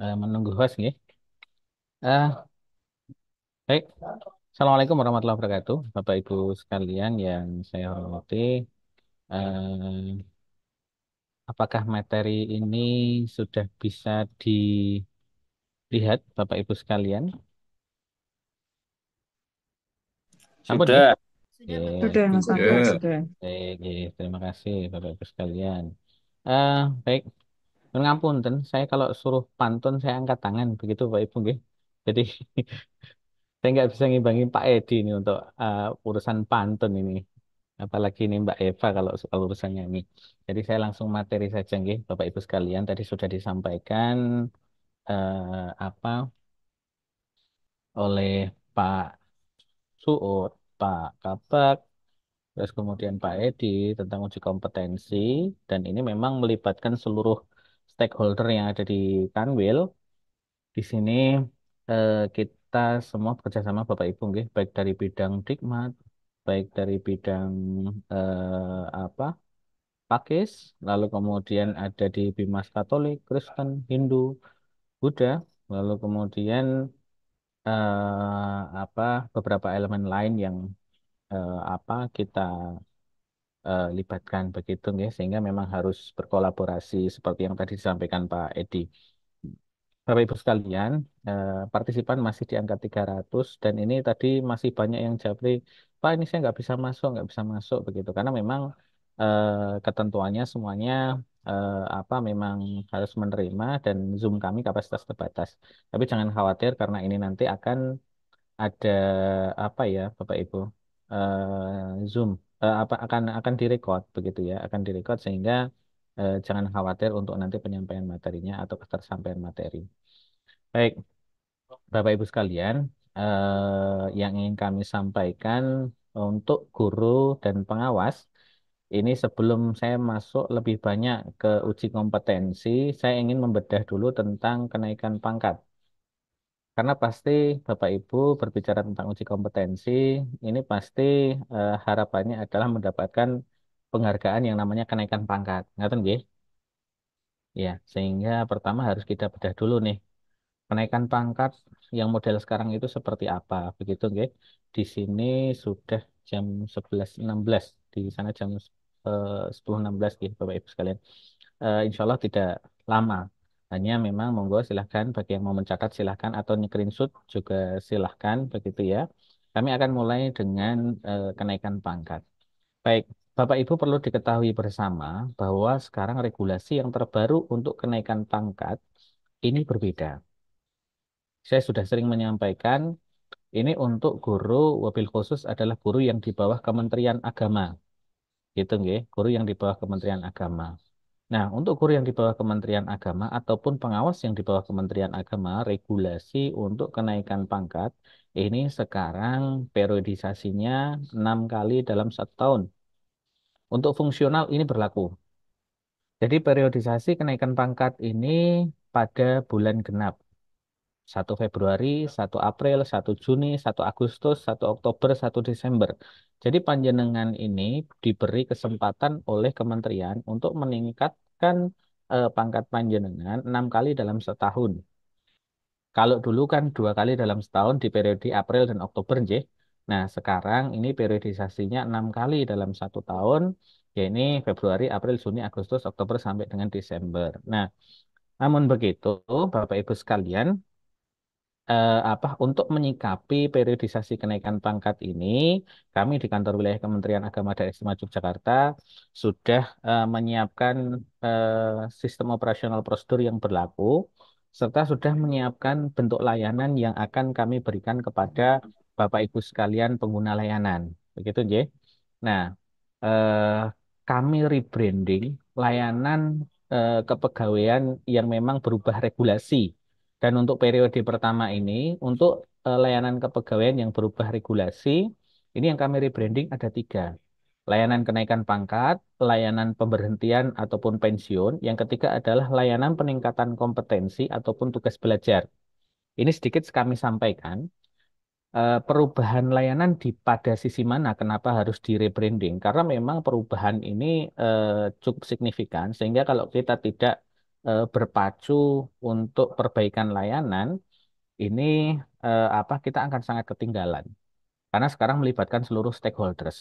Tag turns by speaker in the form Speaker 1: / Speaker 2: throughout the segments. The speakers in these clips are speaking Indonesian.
Speaker 1: Menunggu host nggih. Baik. Assalamualaikum warahmatullahi wabarakatuh, Bapak Ibu sekalian yang saya hormati. Eh, apakah materi ini sudah bisa dilihat, Bapak Ibu sekalian? Ampun nggih.
Speaker 2: Sudah,
Speaker 1: Oke,
Speaker 3: Sudah, Mas Alfa,
Speaker 2: sudah.
Speaker 3: sudah.
Speaker 1: baik, nggih. Terima kasih Bapak Ibu sekalian. Eh, baik. Nun ngapunten, saya kalau suruh pantun saya angkat tangan begitu Bapak Ibu nggih. Jadi saya nggak bisa ngimbangi Pak Edi ini untuk urusan pantun ini. Apalagi ini Mbak Eva kalau soal urusannya ini. Jadi saya langsung materi saja nggih, Bapak Ibu sekalian. Tadi sudah disampaikan apa oleh Pak Suud, Pak Kabak, terus kemudian Pak Edi tentang uji kompetensi, dan ini memang melibatkan seluruh stakeholder yang ada di Kanwil. Di sini kita semua bekerjasama Bapak Ibu nggih, baik dari bidang Dikmat, baik dari bidang apa Pakis, lalu kemudian ada di Bimas Katolik, Kristen, Hindu, Buddha, lalu kemudian apa beberapa elemen lain yang apa kita libatkan begitu ya, sehingga memang harus berkolaborasi seperti yang tadi disampaikan Pak Edi. Bapak Ibu sekalian, partisipan masih di angka 300 dan ini tadi masih banyak yang japri, Pak ini saya nggak bisa masuk begitu karena memang ketentuannya semuanya apa memang harus menerima dan Zoom kami kapasitas terbatas. Tapi jangan khawatir karena ini nanti akan ada apa ya Bapak Ibu Zoom apa akan direkod begitu ya, akan direkod sehingga jangan khawatir untuk nanti penyampaian materinya atau ketersampaian materi. Baik, Bapak Ibu sekalian, yang ingin kami sampaikan untuk guru dan pengawas, ini sebelum saya masuk lebih banyak ke uji kompetensi, saya ingin membedah dulu tentang kenaikan pangkat. Karena pasti Bapak Ibu berbicara tentang uji kompetensi, ini pasti harapannya adalah mendapatkan penghargaan yang namanya kenaikan pangkat. Ngerti nggih? Ya, sehingga pertama harus kita bedah dulu nih. Kenaikan pangkat yang model sekarang itu seperti apa? Begitu, nggih. Di sini sudah jam 11.16, di sana jam 10.16, nggih, Bapak Ibu sekalian. Insya Allah tidak lama. Hanya memang monggo silahkan bagi yang mau mencatat silahkan atau screenshot juga silahkan begitu ya. Kami akan mulai dengan kenaikan pangkat. Baik, Bapak Ibu perlu diketahui bersama bahwa sekarang regulasi yang terbaru untuk kenaikan pangkat ini berbeda. Saya sudah sering menyampaikan ini untuk guru wabil khusus adalah guru yang di bawah Kementerian Agama, gitu nggih, guru yang di bawah Kementerian Agama. Nah, untuk guru yang di bawah Kementerian Agama ataupun pengawas yang di bawah Kementerian Agama, regulasi untuk kenaikan pangkat ini sekarang periodisasinya 6 kali dalam 1 tahun. Untuk fungsional ini berlaku. Jadi periodisasi kenaikan pangkat ini pada bulan genap. 1 Februari, 1 April, 1 Juni, 1 Agustus, 1 Oktober, 1 Desember. Jadi panjenengan ini diberi kesempatan oleh kementerian untuk meningkatkan pangkat panjenengan 6 kali dalam setahun. Kalau dulu kan 2 kali dalam setahun di periode April dan Oktober, nggih. Nah, sekarang ini periodisasinya 6 kali dalam 1 tahun, yaitu Februari, April, Juni, Agustus, Oktober sampai dengan Desember. Nah, namun begitu, Bapak Ibu sekalian, apa untuk menyikapi periodisasi kenaikan pangkat ini, kami di Kantor Wilayah Kementerian Agama Daerah Istimewa Yogyakarta sudah menyiapkan sistem operasional prosedur yang berlaku, serta sudah menyiapkan bentuk layanan yang akan kami berikan kepada Bapak Ibu sekalian pengguna layanan. Begitu, J. Nah, eh, kami rebranding layanan kepegawaian yang memang berubah regulasi. Dan untuk periode pertama ini, untuk layanan kepegawaian yang berubah regulasi, ini yang kami rebranding ada 3. Layanan kenaikan pangkat, layanan pemberhentian ataupun pensiun, yang ketiga adalah layanan peningkatan kompetensi ataupun tugas belajar. Ini sedikit kami sampaikan, perubahan layanan di pada sisi mana kenapa harus di rebranding? Karena memang perubahan ini cukup signifikan, sehingga kalau kita tidak berpacu untuk perbaikan layanan, ini apa kita akan sangat ketinggalan karena sekarang melibatkan seluruh stakeholders.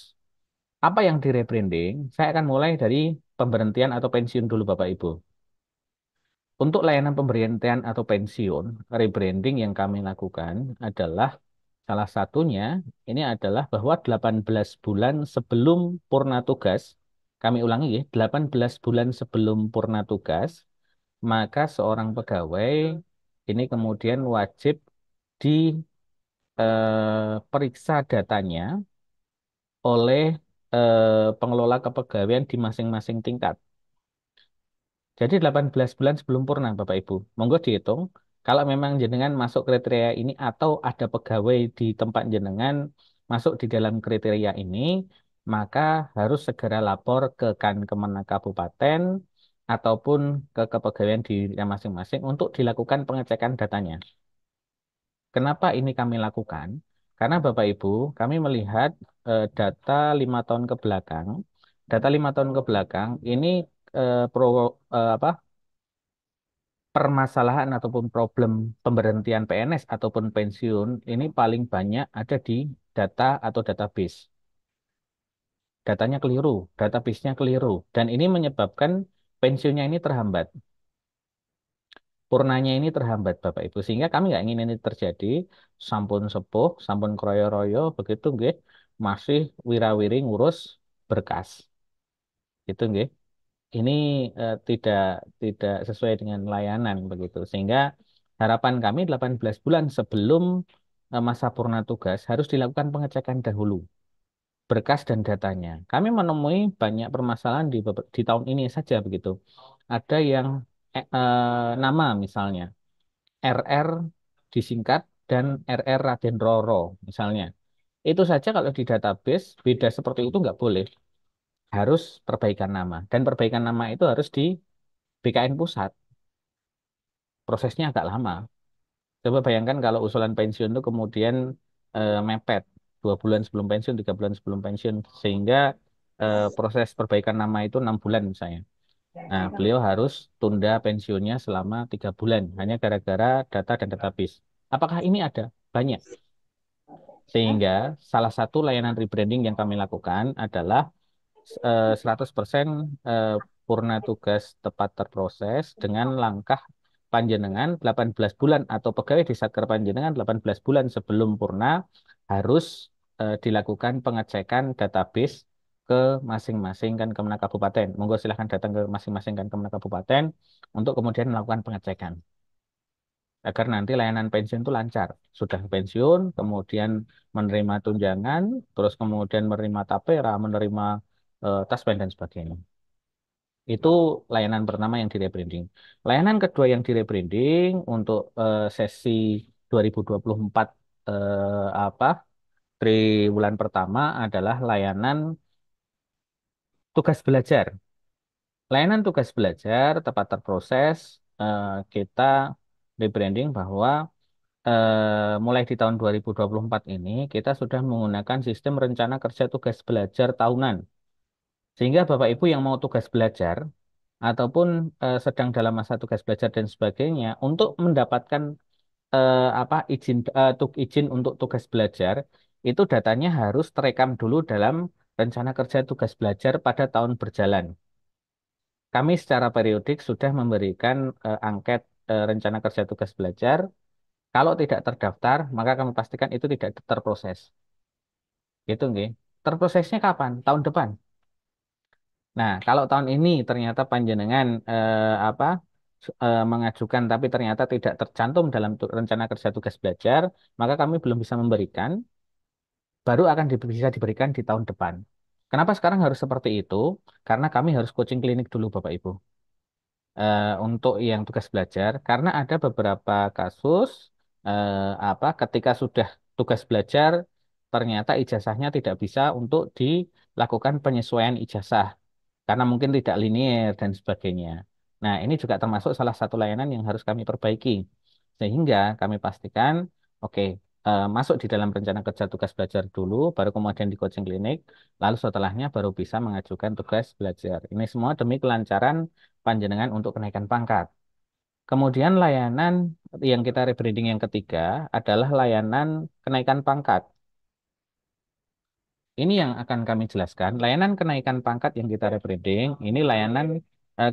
Speaker 1: Apa yang di rebranding? Saya akan mulai dari pemberhentian atau pensiun dulu Bapak Ibu. Untuk layanan pemberhentian atau pensiun, rebranding yang kami lakukan adalah salah satunya ini adalah bahwa 18 bulan sebelum purna tugas, kami ulangi ya, 18 bulan sebelum purna tugas, maka seorang pegawai ini kemudian wajib diperiksa datanya oleh pengelola kepegawaian di masing-masing tingkat. Jadi 18 bulan sebelum purna, Bapak Ibu. Monggo dihitung, kalau memang jenengan masuk kriteria ini atau ada pegawai di tempat jenengan masuk di dalam kriteria ini, maka harus segera lapor ke Kemenak Kabupaten ataupun ke kepegawaian di masing-masing untuk dilakukan pengecekan datanya. Kenapa ini kami lakukan? Karena Bapak Ibu, kami melihat data 5 tahun ke belakang. Data 5 tahun ke belakang ini apa permasalahan ataupun problem pemberhentian PNS ataupun pensiun ini paling banyak ada di data atau database. Datanya keliru, database-nya keliru, dan ini menyebabkan pensiunnya ini terhambat. Purnanya ini terhambat Bapak Ibu sehingga kami nggak ingin ini terjadi sampun sepuh sampun kroyo-royo begitu nggih masih wirawiri ngurus berkas itu nggih ini tidak tidak sesuai dengan layanan begitu sehingga harapan kami 18 bulan sebelum masa purna tugas harus dilakukan pengecekan dahulu berkas dan datanya kami menemui banyak permasalahan di tahun ini saja begitu ada yang nama misalnya RR disingkat dan RR Raden Roro misalnya. Itu saja kalau di database beda seperti itu nggak boleh. Harus perbaikan nama. Dan perbaikan nama itu harus di BKN pusat. Prosesnya agak lama. Coba bayangkan kalau usulan pensiun itu kemudian mepet. 2 bulan sebelum pensiun, 3 bulan sebelum pensiun. Sehingga proses perbaikan nama itu 6 bulan misalnya. Nah, beliau harus tunda pensiunnya selama 3 bulan. Hanya gara-gara data dan database. Apakah ini ada? Banyak. Sehingga salah satu layanan rebranding yang kami lakukan adalah 100% eh, purna tugas tepat terproses dengan langkah panjenengan 18 bulan atau pegawai di Satker panjenengan 18 bulan sebelum purna harus dilakukan pengecekan database ke masing-masing kan Kemenak Kabupaten. Monggo silahkan datang ke masing-masing kan Kemenak Kabupaten untuk kemudian melakukan pengecekan agar nanti layanan pensiun itu lancar. Sudah pensiun, kemudian menerima tunjangan, terus kemudian menerima tapera, menerima taspen dan sebagainya. Itu layanan pertama yang di rebranding. Layanan kedua yang di rebranding untuk sesi 2024 apa triwulan pertama adalah layanan tugas belajar. Layanan tugas belajar tepat terproses kita rebranding bahwa mulai di tahun 2024 ini kita sudah menggunakan sistem rencana kerja tugas belajar tahunan. Sehingga Bapak Ibu yang mau tugas belajar ataupun sedang dalam masa tugas belajar dan sebagainya untuk mendapatkan apa izin untuk tugas belajar itu datanya harus terekam dulu dalam rencana kerja tugas belajar pada tahun berjalan. Kami secara periodik sudah memberikan angket rencana kerja tugas belajar. Kalau tidak terdaftar, maka kami pastikan itu tidak terproses. Gitu nggih. Terprosesnya kapan? Tahun depan. Nah, kalau tahun ini ternyata panjenengan mengajukan tapi ternyata tidak tercantum dalam rencana kerja tugas belajar, maka kami belum bisa memberikan, baru akan bisa diberikan di tahun depan. Kenapa sekarang harus seperti itu? Karena kami harus coaching klinik dulu, Bapak Ibu. Untuk yang tugas belajar karena ada beberapa kasus ketika sudah tugas belajar ternyata ijazahnya tidak bisa untuk dilakukan penyesuaian ijazah karena mungkin tidak linier dan sebagainya. Nah, ini juga termasuk salah satu layanan yang harus kami perbaiki sehingga kami pastikan oke masuk di dalam rencana kerja tugas belajar dulu baru kemudian di coaching klinik lalu setelahnya baru bisa mengajukan tugas belajar. Ini semua demi kelancaran panjenengan untuk kenaikan pangkat. Kemudian layanan yang kita rebranding yang ketiga adalah layanan kenaikan pangkat. Ini yang akan kami jelaskan. Layanan kenaikan pangkat yang kita rebranding, ini layanan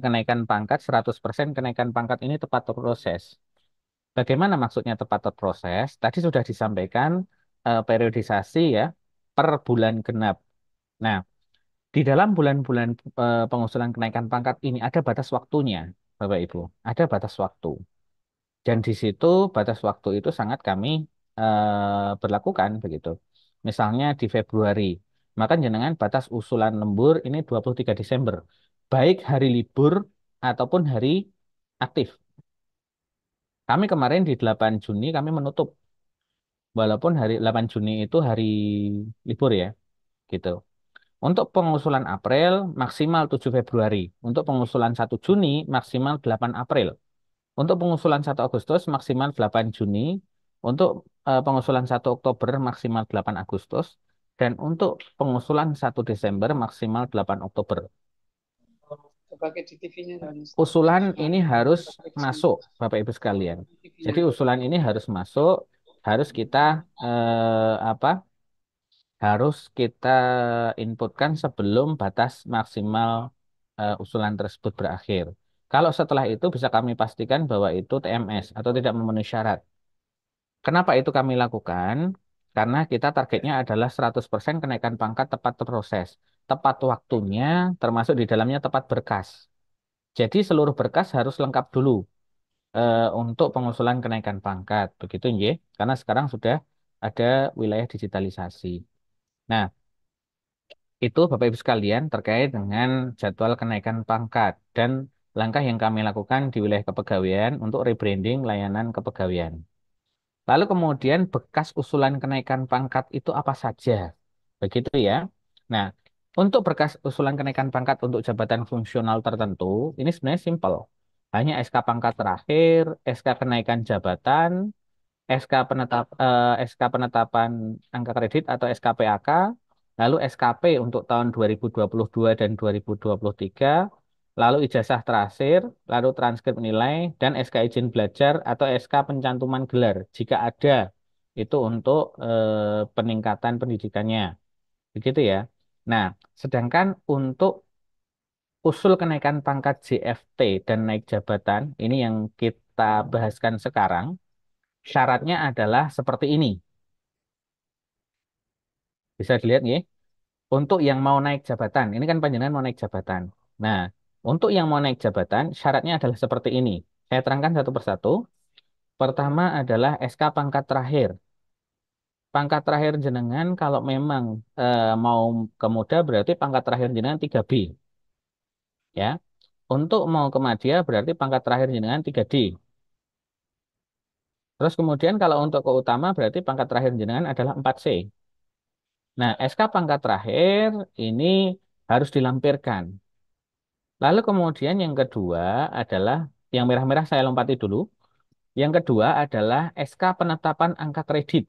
Speaker 1: kenaikan pangkat 100% kenaikan pangkat ini tepat terproses. Bagaimana maksudnya tepat terproses? Tadi sudah disampaikan periodisasi ya per bulan genap. Nah, di dalam bulan-bulan pengusulan kenaikan pangkat ini ada batas waktunya, Bapak Ibu. Ada batas waktu. Dan di situ batas waktu itu sangat kami berlakukan begitu. Misalnya di Februari, maka jenengan batas usulan lembur ini 23 Desember. Baik hari libur ataupun hari aktif. Kami kemarin di 8 Juni kami menutup. Walaupun hari 8 Juni itu hari libur ya, gitu. Untuk pengusulan April maksimal 7 Februari. Untuk pengusulan 1 Juni maksimal 8 April. Untuk pengusulan 1 Agustus maksimal 8 Juni. Untuk pengusulan 1 Oktober maksimal 8 Agustus. Dan untuk pengusulan 1 Desember maksimal 8 Oktober.
Speaker 2: Pakai di TV-nya kan.
Speaker 1: Usulan ini harus masuk, Bapak Ibu sekalian. Jadi usulan ini harus masuk, harus kita apa? Harus kita inputkan sebelum batas maksimal usulan tersebut berakhir. Kalau setelah itu bisa kami pastikan bahwa itu TMS atau tidak memenuhi syarat. Kenapa itu kami lakukan? Karena kita targetnya adalah 100% kenaikan pangkat tepat terproses. Tepat waktunya, termasuk di dalamnya tepat berkas. Jadi seluruh berkas harus lengkap dulu untuk pengusulan kenaikan pangkat. Begitu, nggih? Karena sekarang sudah ada wilayah digitalisasi. Nah, itu Bapak Ibu sekalian terkait dengan jadwal kenaikan pangkat dan langkah yang kami lakukan di wilayah kepegawaian untuk rebranding layanan kepegawaian. Lalu kemudian bekas usulan kenaikan pangkat itu apa saja? Begitu ya. Nah, untuk berkas usulan kenaikan pangkat untuk jabatan fungsional tertentu, ini sebenarnya simpel. Hanya SK pangkat terakhir, SK kenaikan jabatan, SK penetapan angka kredit atau SKPAK, lalu SKP untuk tahun 2022 dan 2023, lalu ijazah terakhir, lalu transkrip nilai, dan SK izin belajar atau SK pencantuman gelar jika ada itu untuk peningkatan pendidikannya, begitu ya. Nah, sedangkan untuk usul kenaikan pangkat JFT dan naik jabatan, ini yang kita bahaskan sekarang. Syaratnya adalah seperti ini. Bisa dilihat ya. Untuk yang mau naik jabatan, ini kan panjenengan mau naik jabatan. Nah, untuk yang mau naik jabatan, syaratnya adalah seperti ini. Saya terangkan satu persatu. Pertama adalah SK pangkat terakhir. Pangkat terakhir jenengan kalau memang mau kemuda berarti pangkat terakhir jenengan 3B. Ya. Untuk mau ke madya berarti pangkat terakhir jenengan 3D. Terus kemudian kalau untuk ke utama berarti pangkat terakhir jenengan adalah 4C. Nah, SK pangkat terakhir ini harus dilampirkan. Lalu kemudian yang kedua adalah, yang merah-merah saya lompati dulu. Yang kedua adalah SK penetapan angka kredit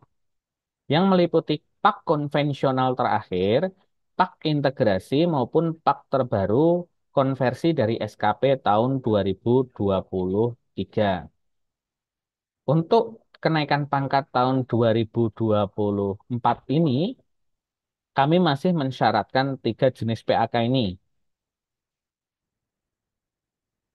Speaker 1: yang meliputi pak konvensional terakhir, pak integrasi maupun pak terbaru konversi dari SKP tahun 2023. Untuk kenaikan pangkat tahun 2024 ini, kami masih mensyaratkan 3 jenis PAK ini.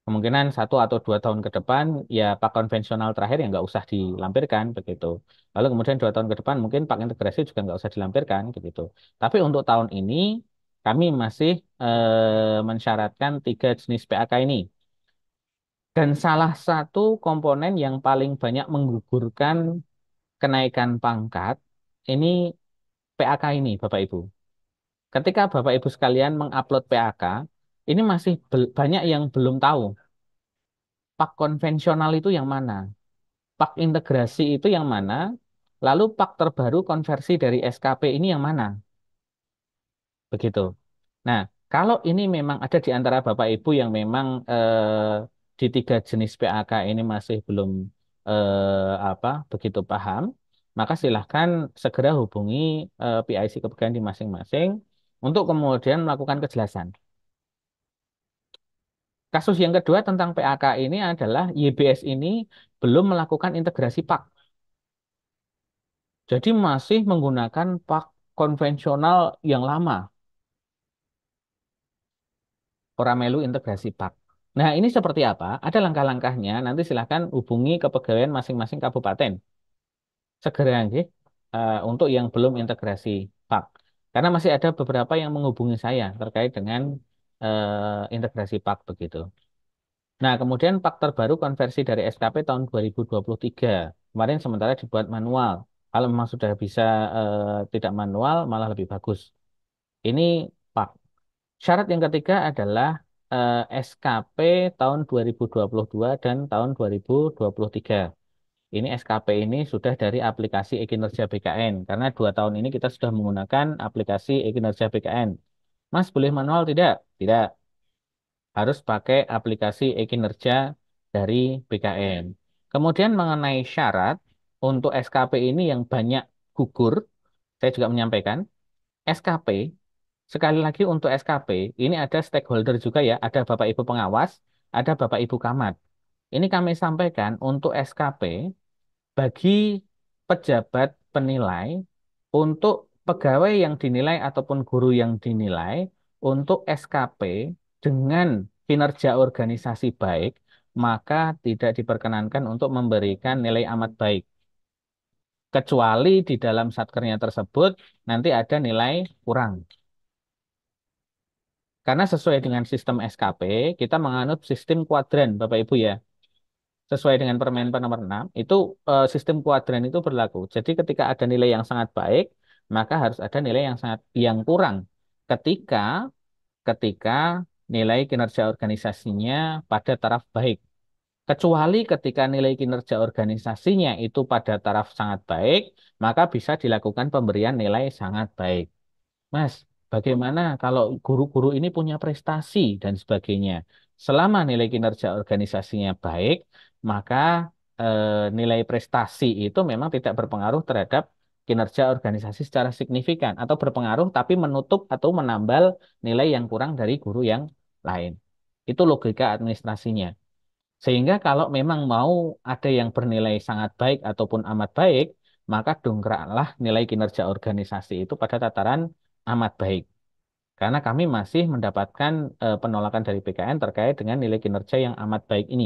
Speaker 1: Kemungkinan 1 atau 2 tahun ke depan, ya pak konvensional terakhir yang nggak usah dilampirkan begitu. Lalu kemudian 2 tahun ke depan mungkin pak integrasi juga nggak usah dilampirkan begitu. Tapi untuk tahun ini kami masih mensyaratkan 3 jenis PAK ini. Dan salah satu komponen yang paling banyak menggugurkan kenaikan pangkat ini PAK ini, Bapak Ibu. Ketika Bapak Ibu sekalian mengupload PAK, ini masih banyak yang belum tahu pak konvensional itu yang mana, pak integrasi itu yang mana, lalu pak terbaru konversi dari SKP ini yang mana, begitu. Nah, kalau ini memang ada di antara Bapak Ibu yang memang di 3 jenis PAK ini masih belum begitu paham, maka silahkan segera hubungi PIC kepegawaian di masing-masing untuk kemudian melakukan kejelasan. Kasus yang kedua tentang PAK ini adalah YBS ini belum melakukan integrasi PAK. Jadi masih menggunakan PAK konvensional yang lama, orang melu integrasi PAK. Nah, ini seperti apa? Ada langkah-langkahnya. Nanti silahkan hubungi kepegawaian masing-masing kabupaten. Segera nggih, untuk yang belum integrasi PAK. Karena masih ada beberapa yang menghubungi saya terkait dengan integrasi PAK begitu. Nah, kemudian PAK terbaru konversi dari SKP tahun 2023. Kemarin sementara dibuat manual. Kalau memang sudah bisa tidak manual, malah lebih bagus. Ini PAK. Syarat yang ketiga adalah SKP tahun 2022 dan tahun 2023. Ini SKP ini sudah dari aplikasi e-kinerja BKN. Karena 2 tahun ini kita sudah menggunakan aplikasi e-kinerja BKN. Mas, boleh manual tidak? Tidak. Harus pakai aplikasi e-kinerja dari BKN. Kemudian mengenai syarat untuk SKP ini yang banyak gugur, saya juga menyampaikan, SKP, sekali lagi untuk SKP, ini ada stakeholder juga ya, ada Bapak Ibu pengawas, ada Bapak Ibu camat. Ini kami sampaikan untuk SKP, bagi pejabat penilai, untuk pegawai yang dinilai ataupun guru yang dinilai, untuk SKP dengan kinerja organisasi baik, maka tidak diperkenankan untuk memberikan nilai amat baik. Kecuali di dalam satkernya tersebut nanti ada nilai kurang. Karena sesuai dengan sistem SKP, kita menganut sistem kuadran, Bapak Ibu ya. Sesuai dengan Permen nomor 6 itu sistem kuadran itu berlaku. Jadi ketika ada nilai yang sangat baik, maka harus ada nilai yang kurang. Ketika ketika nilai kinerja organisasinya pada taraf baik. Kecuali ketika nilai kinerja organisasinya itu pada taraf sangat baik, maka bisa dilakukan pemberian nilai sangat baik. Mas, bagaimana kalau guru-guru ini punya prestasi dan sebagainya? Selama nilai kinerja organisasinya baik, maka nilai prestasi itu memang tidak berpengaruh terhadap kinerja organisasi secara signifikan atau berpengaruh tapi menutup atau menambal nilai yang kurang dari guru yang lain. Itu logika administrasinya. Sehingga kalau memang mau ada yang bernilai sangat baik ataupun amat baik, maka dongkraklah nilai kinerja organisasi itu pada tataran amat baik. Karena kami masih mendapatkan penolakan dari BKN terkait dengan nilai kinerja yang amat baik ini.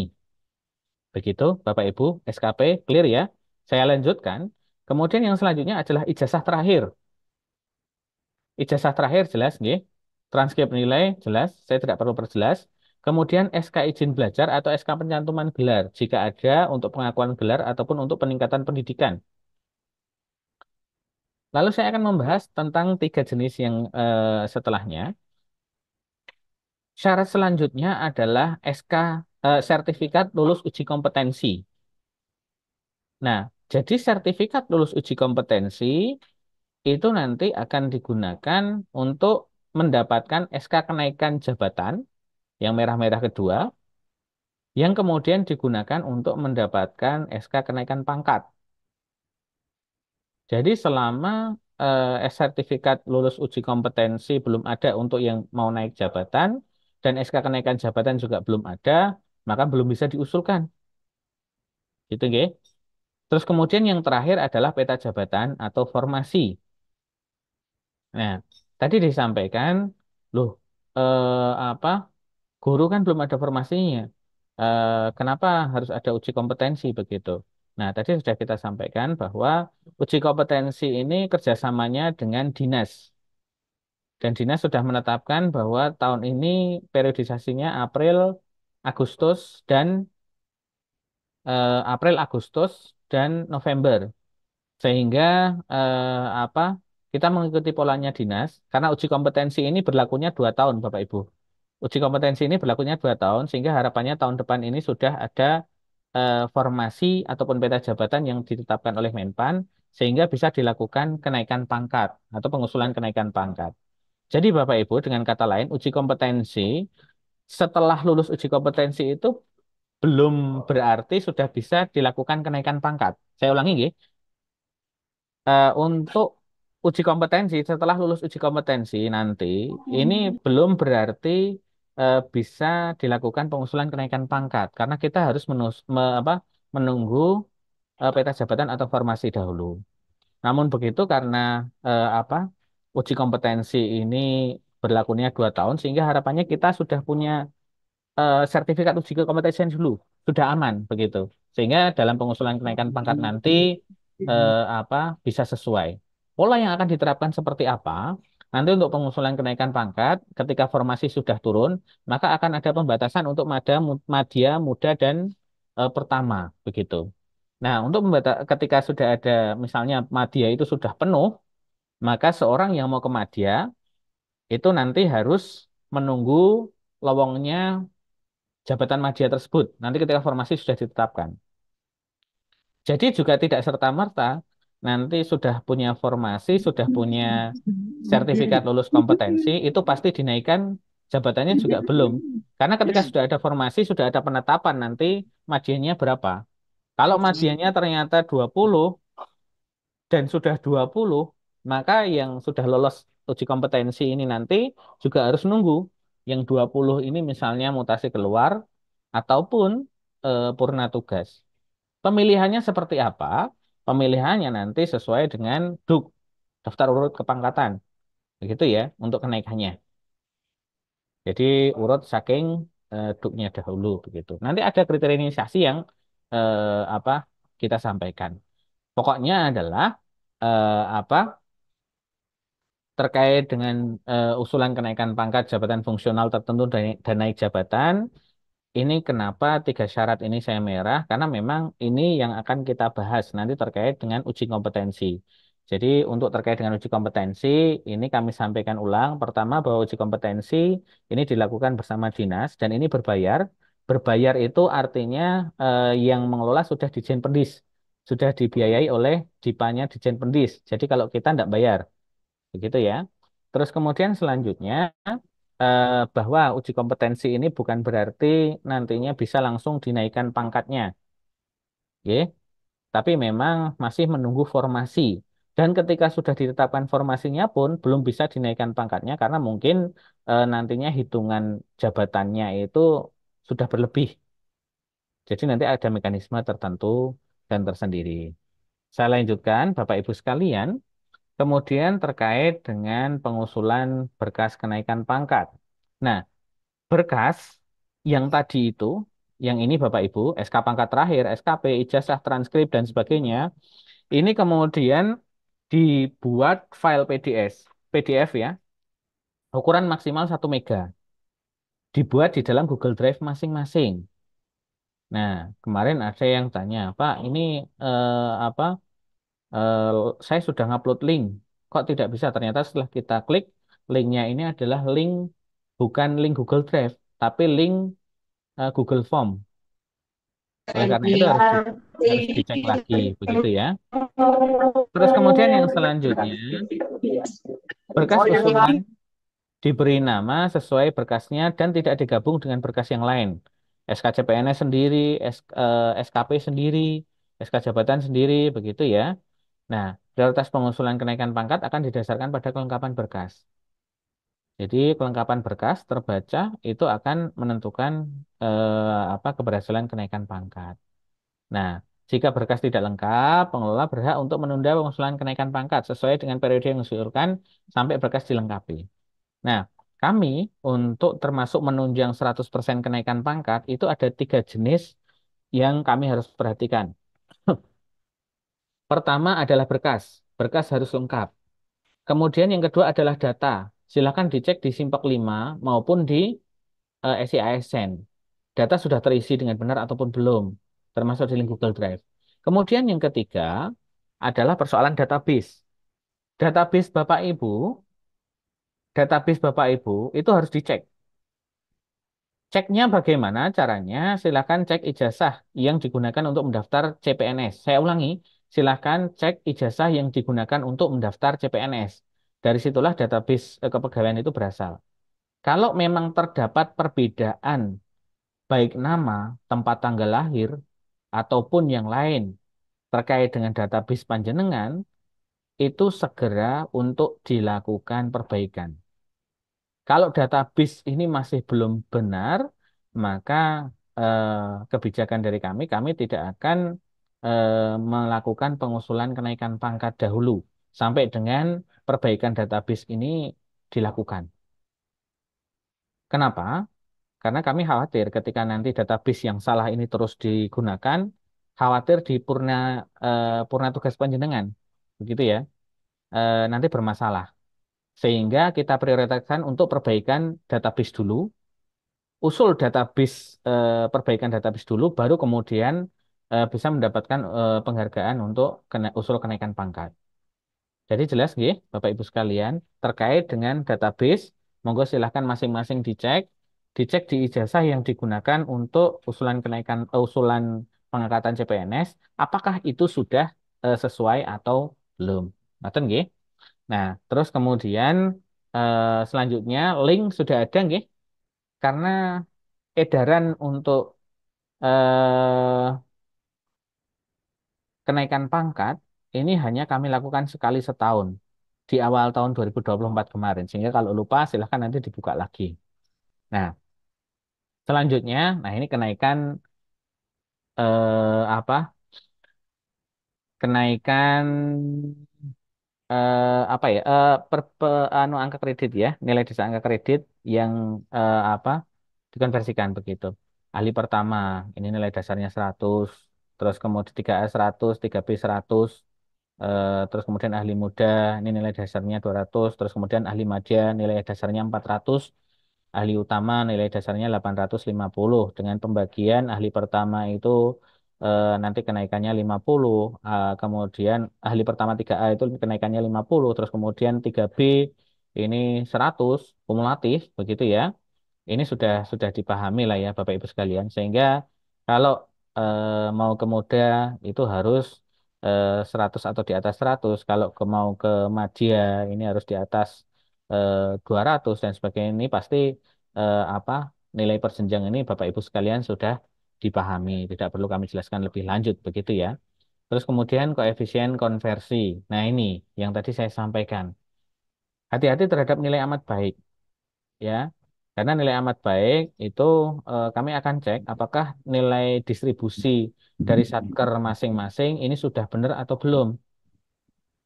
Speaker 1: Begitu, Bapak Ibu, SKP clear ya. Saya lanjutkan. Kemudian yang selanjutnya adalah ijazah terakhir. Ijazah terakhir jelas, nggih. Transkrip nilai jelas, saya tidak perlu perjelas. Kemudian SK izin belajar atau SK pencantuman gelar jika ada untuk pengakuan gelar ataupun untuk peningkatan pendidikan. Lalu saya akan membahas tentang 3 jenis yang setelahnya. Syarat selanjutnya adalah SK sertifikat lulus uji kompetensi. Nah, jadi sertifikat lulus uji kompetensi itu nanti akan digunakan untuk mendapatkan SK kenaikan jabatan yang merah-merah kedua, yang kemudian digunakan untuk mendapatkan SK kenaikan pangkat. Jadi selama sertifikat lulus uji kompetensi belum ada untuk yang mau naik jabatan, dan SK kenaikan jabatan juga belum ada, maka belum bisa diusulkan. Gitu, nggih. Terus kemudian yang terakhir adalah peta jabatan atau formasi. Nah, tadi disampaikan, loh, apa, guru kan belum ada formasinya. Kenapa harus ada uji kompetensi begitu? Nah, tadi sudah kita sampaikan bahwa uji kompetensi ini kerjasamanya dengan dinas. Dan dinas sudah menetapkan bahwa tahun ini periodisasinya April, Agustus, dan April, Agustus, dan November. Sehingga apa, kita mengikuti polanya dinas karena uji kompetensi ini berlakunya 2 tahun, Bapak Ibu. Uji kompetensi ini berlakunya 2 tahun sehingga harapannya tahun depan ini sudah ada formasi ataupun peta jabatan yang ditetapkan oleh Menpan sehingga bisa dilakukan kenaikan pangkat atau pengusulan kenaikan pangkat. Jadi Bapak Ibu dengan kata lain uji kompetensi setelah lulus uji kompetensi itu belum berarti sudah bisa dilakukan kenaikan pangkat. Saya ulangi, nggih. Untuk uji kompetensi setelah lulus uji kompetensi nanti ini belum berarti bisa dilakukan pengusulan kenaikan pangkat karena kita harus menunggu peta jabatan atau formasi dahulu. Namun begitu karena uji kompetensi ini berlakunya 2 tahun sehingga harapannya kita sudah punya sertifikat uji kekompetensian dulu sudah aman begitu sehingga dalam pengusulan kenaikan pangkat nanti bisa sesuai pola yang akan diterapkan seperti apa nanti untuk pengusulan kenaikan pangkat ketika formasi sudah turun maka akan ada pembatasan untuk madya muda dan pertama begitu. Nah untuk ketika sudah ada misalnya madya itu sudah penuh maka seorang yang mau ke madya itu nanti harus menunggu lowongnya jabatan media tersebut nanti ketika formasi sudah ditetapkan. Jadi juga tidak serta-merta nanti sudah punya formasi, sudah punya sertifikat lulus kompetensi, itu pasti dinaikkan jabatannya juga belum. Karena ketika sudah ada formasi, sudah ada penetapan nanti medianya berapa. Kalau medianya ternyata 20 dan sudah 20 maka yang sudah lolos uji kompetensi ini nanti juga harus nunggu yang 20 ini misalnya mutasi keluar ataupun purna tugas. Pemilihannya seperti apa? Pemilihannya nanti sesuai dengan DUK, daftar urut kepangkatan. Begitu ya, untuk kenaikannya. Jadi urut saking DUK-nya dahulu begitu. Nanti ada kriteria inisiasi yang apa kita sampaikan. Pokoknya adalah apa terkait dengan usulan kenaikan pangkat jabatan fungsional tertentu dan naik jabatan. Ini kenapa 3 syarat ini saya merah? Karena memang ini yang akan kita bahas nanti terkait dengan uji kompetensi. Jadi untuk terkait dengan uji kompetensi, ini kami sampaikan ulang. Pertama bahwa uji kompetensi ini dilakukan bersama dinas dan ini berbayar. Berbayar itu artinya yang mengelola sudah Dijen Pendis, sudah dibiayai oleh Dipanya Dijen Pendis. Jadi kalau kita tidak bayar, begitu ya. Terus kemudian selanjutnya bahwa uji kompetensi ini bukan berarti nantinya bisa langsung dinaikkan pangkatnya, ya. Tapi memang masih menunggu formasi. Dan ketika sudah ditetapkan formasinya pun belum bisa dinaikkan pangkatnya karena mungkin nantinya hitungan jabatannya itu sudah berlebih. Jadi nanti ada mekanisme tertentu dan tersendiri. Saya lanjutkan, Bapak Ibu sekalian. Kemudian terkait dengan pengusulan berkas kenaikan pangkat. Nah, berkas yang tadi itu, yang ini Bapak Ibu, SK pangkat terakhir, SKP, ijazah, transkrip, dan sebagainya, ini kemudian dibuat file PDF ya, ukuran maksimal 1 mega, dibuat di dalam Google Drive masing-masing. Nah, kemarin ada yang tanya, Pak, ini apa? eh, saya sudah ngupload link, kok tidak bisa? Ternyata setelah kita klik, linknya ini adalah link bukan link Google Drive, tapi link Google Form. Oleh karena itu harus dicek lagi, begitu ya. Terus kemudian yang selanjutnya, berkas usulan diberi nama sesuai berkasnya dan tidak digabung dengan berkas yang lain. SKCPNS sendiri, SKP sendiri, SK jabatan sendiri, begitu ya. Nah, prioritas pengusulan kenaikan pangkat akan didasarkan pada kelengkapan berkas. Jadi kelengkapan berkas terbaca itu akan menentukan keberhasilan kenaikan pangkat. Nah, jika berkas tidak lengkap, pengelola berhak untuk menunda pengusulan kenaikan pangkat sesuai dengan periode yang diusulkan sampai berkas dilengkapi. Nah, kami untuk termasuk menunjang 100% kenaikan pangkat itu ada 3 jenis yang kami harus perhatikan. Pertama adalah berkas. Berkas harus lengkap. Kemudian yang kedua adalah data. Silakan dicek di Simpok 5 maupun di SI ASN. Data sudah terisi dengan benar ataupun belum, termasuk di link Google Drive. Kemudian yang ketiga adalah persoalan database. Database Bapak Ibu, database Bapak Ibu itu harus dicek. Ceknya bagaimana caranya? Silakan cek ijazah yang digunakan untuk mendaftar CPNS. Saya ulangi, silakan cek ijazah yang digunakan untuk mendaftar CPNS. Dari situlah database kepegawaian itu berasal. Kalau memang terdapat perbedaan baik nama, tempat tanggal lahir, ataupun yang lain terkait dengan database panjenengan, itu segera untuk dilakukan perbaikan. Kalau database ini masih belum benar, maka eh, kebijakan dari kami tidak akan melakukan pengusulan kenaikan pangkat dahulu sampai dengan perbaikan database ini dilakukan. Kenapa? Karena kami khawatir ketika nanti database yang salah ini terus digunakan, khawatir di purna tugas panjenengan, begitu ya, nanti bermasalah. Sehingga kita prioritaskan untuk perbaikan database dulu, usul database, perbaikan database dulu, baru kemudian bisa mendapatkan penghargaan untuk usul kenaikan pangkat. Jadi jelas nggih, Bapak Ibu sekalian, terkait dengan database, monggo silahkan masing-masing dicek, dicek di ijazah yang digunakan untuk usulan pengangkatan CPNS, apakah itu sudah sesuai atau belum. Ngoten nggih. Nah, terus kemudian selanjutnya link sudah ada nggih, karena edaran untuk eh, kenaikan pangkat ini hanya kami lakukan sekali setahun di awal tahun 2024 kemarin. Sehingga kalau lupa silahkan nanti dibuka lagi. Nah, selanjutnya, nah ini kenaikan apa? Kenaikan apa ya? Anu angka kredit ya, nilai dasar angka kredit yang apa? Dikonversikan begitu. Ahli pertama, ini nilai dasarnya 100, terus kemudian 3A 100, 3B 100, terus kemudian ahli muda, ini nilai dasarnya 200, terus kemudian ahli madya, nilai dasarnya 400, ahli utama nilai dasarnya 850, dengan pembagian ahli pertama itu nanti kenaikannya 50, kemudian ahli pertama 3A itu kenaikannya 50, terus kemudian 3B ini 100 kumulatif begitu ya. Ini sudah dipahami lah ya Bapak Ibu sekalian. Sehingga kalau mau ke muda itu harus 100 atau di atas 100. Kalau mau ke madya ini harus di atas 200 dan sebagainya. Ini pasti apa nilai persenjang ini Bapak Ibu sekalian sudah dipahami. Tidak perlu kami jelaskan lebih lanjut begitu ya. Terus kemudian koefisien konversi. Nah ini yang tadi saya sampaikan. Hati-hati terhadap nilai amat baik ya. Karena nilai amat baik itu kami akan cek apakah nilai distribusi dari satker masing-masing ini sudah benar atau belum.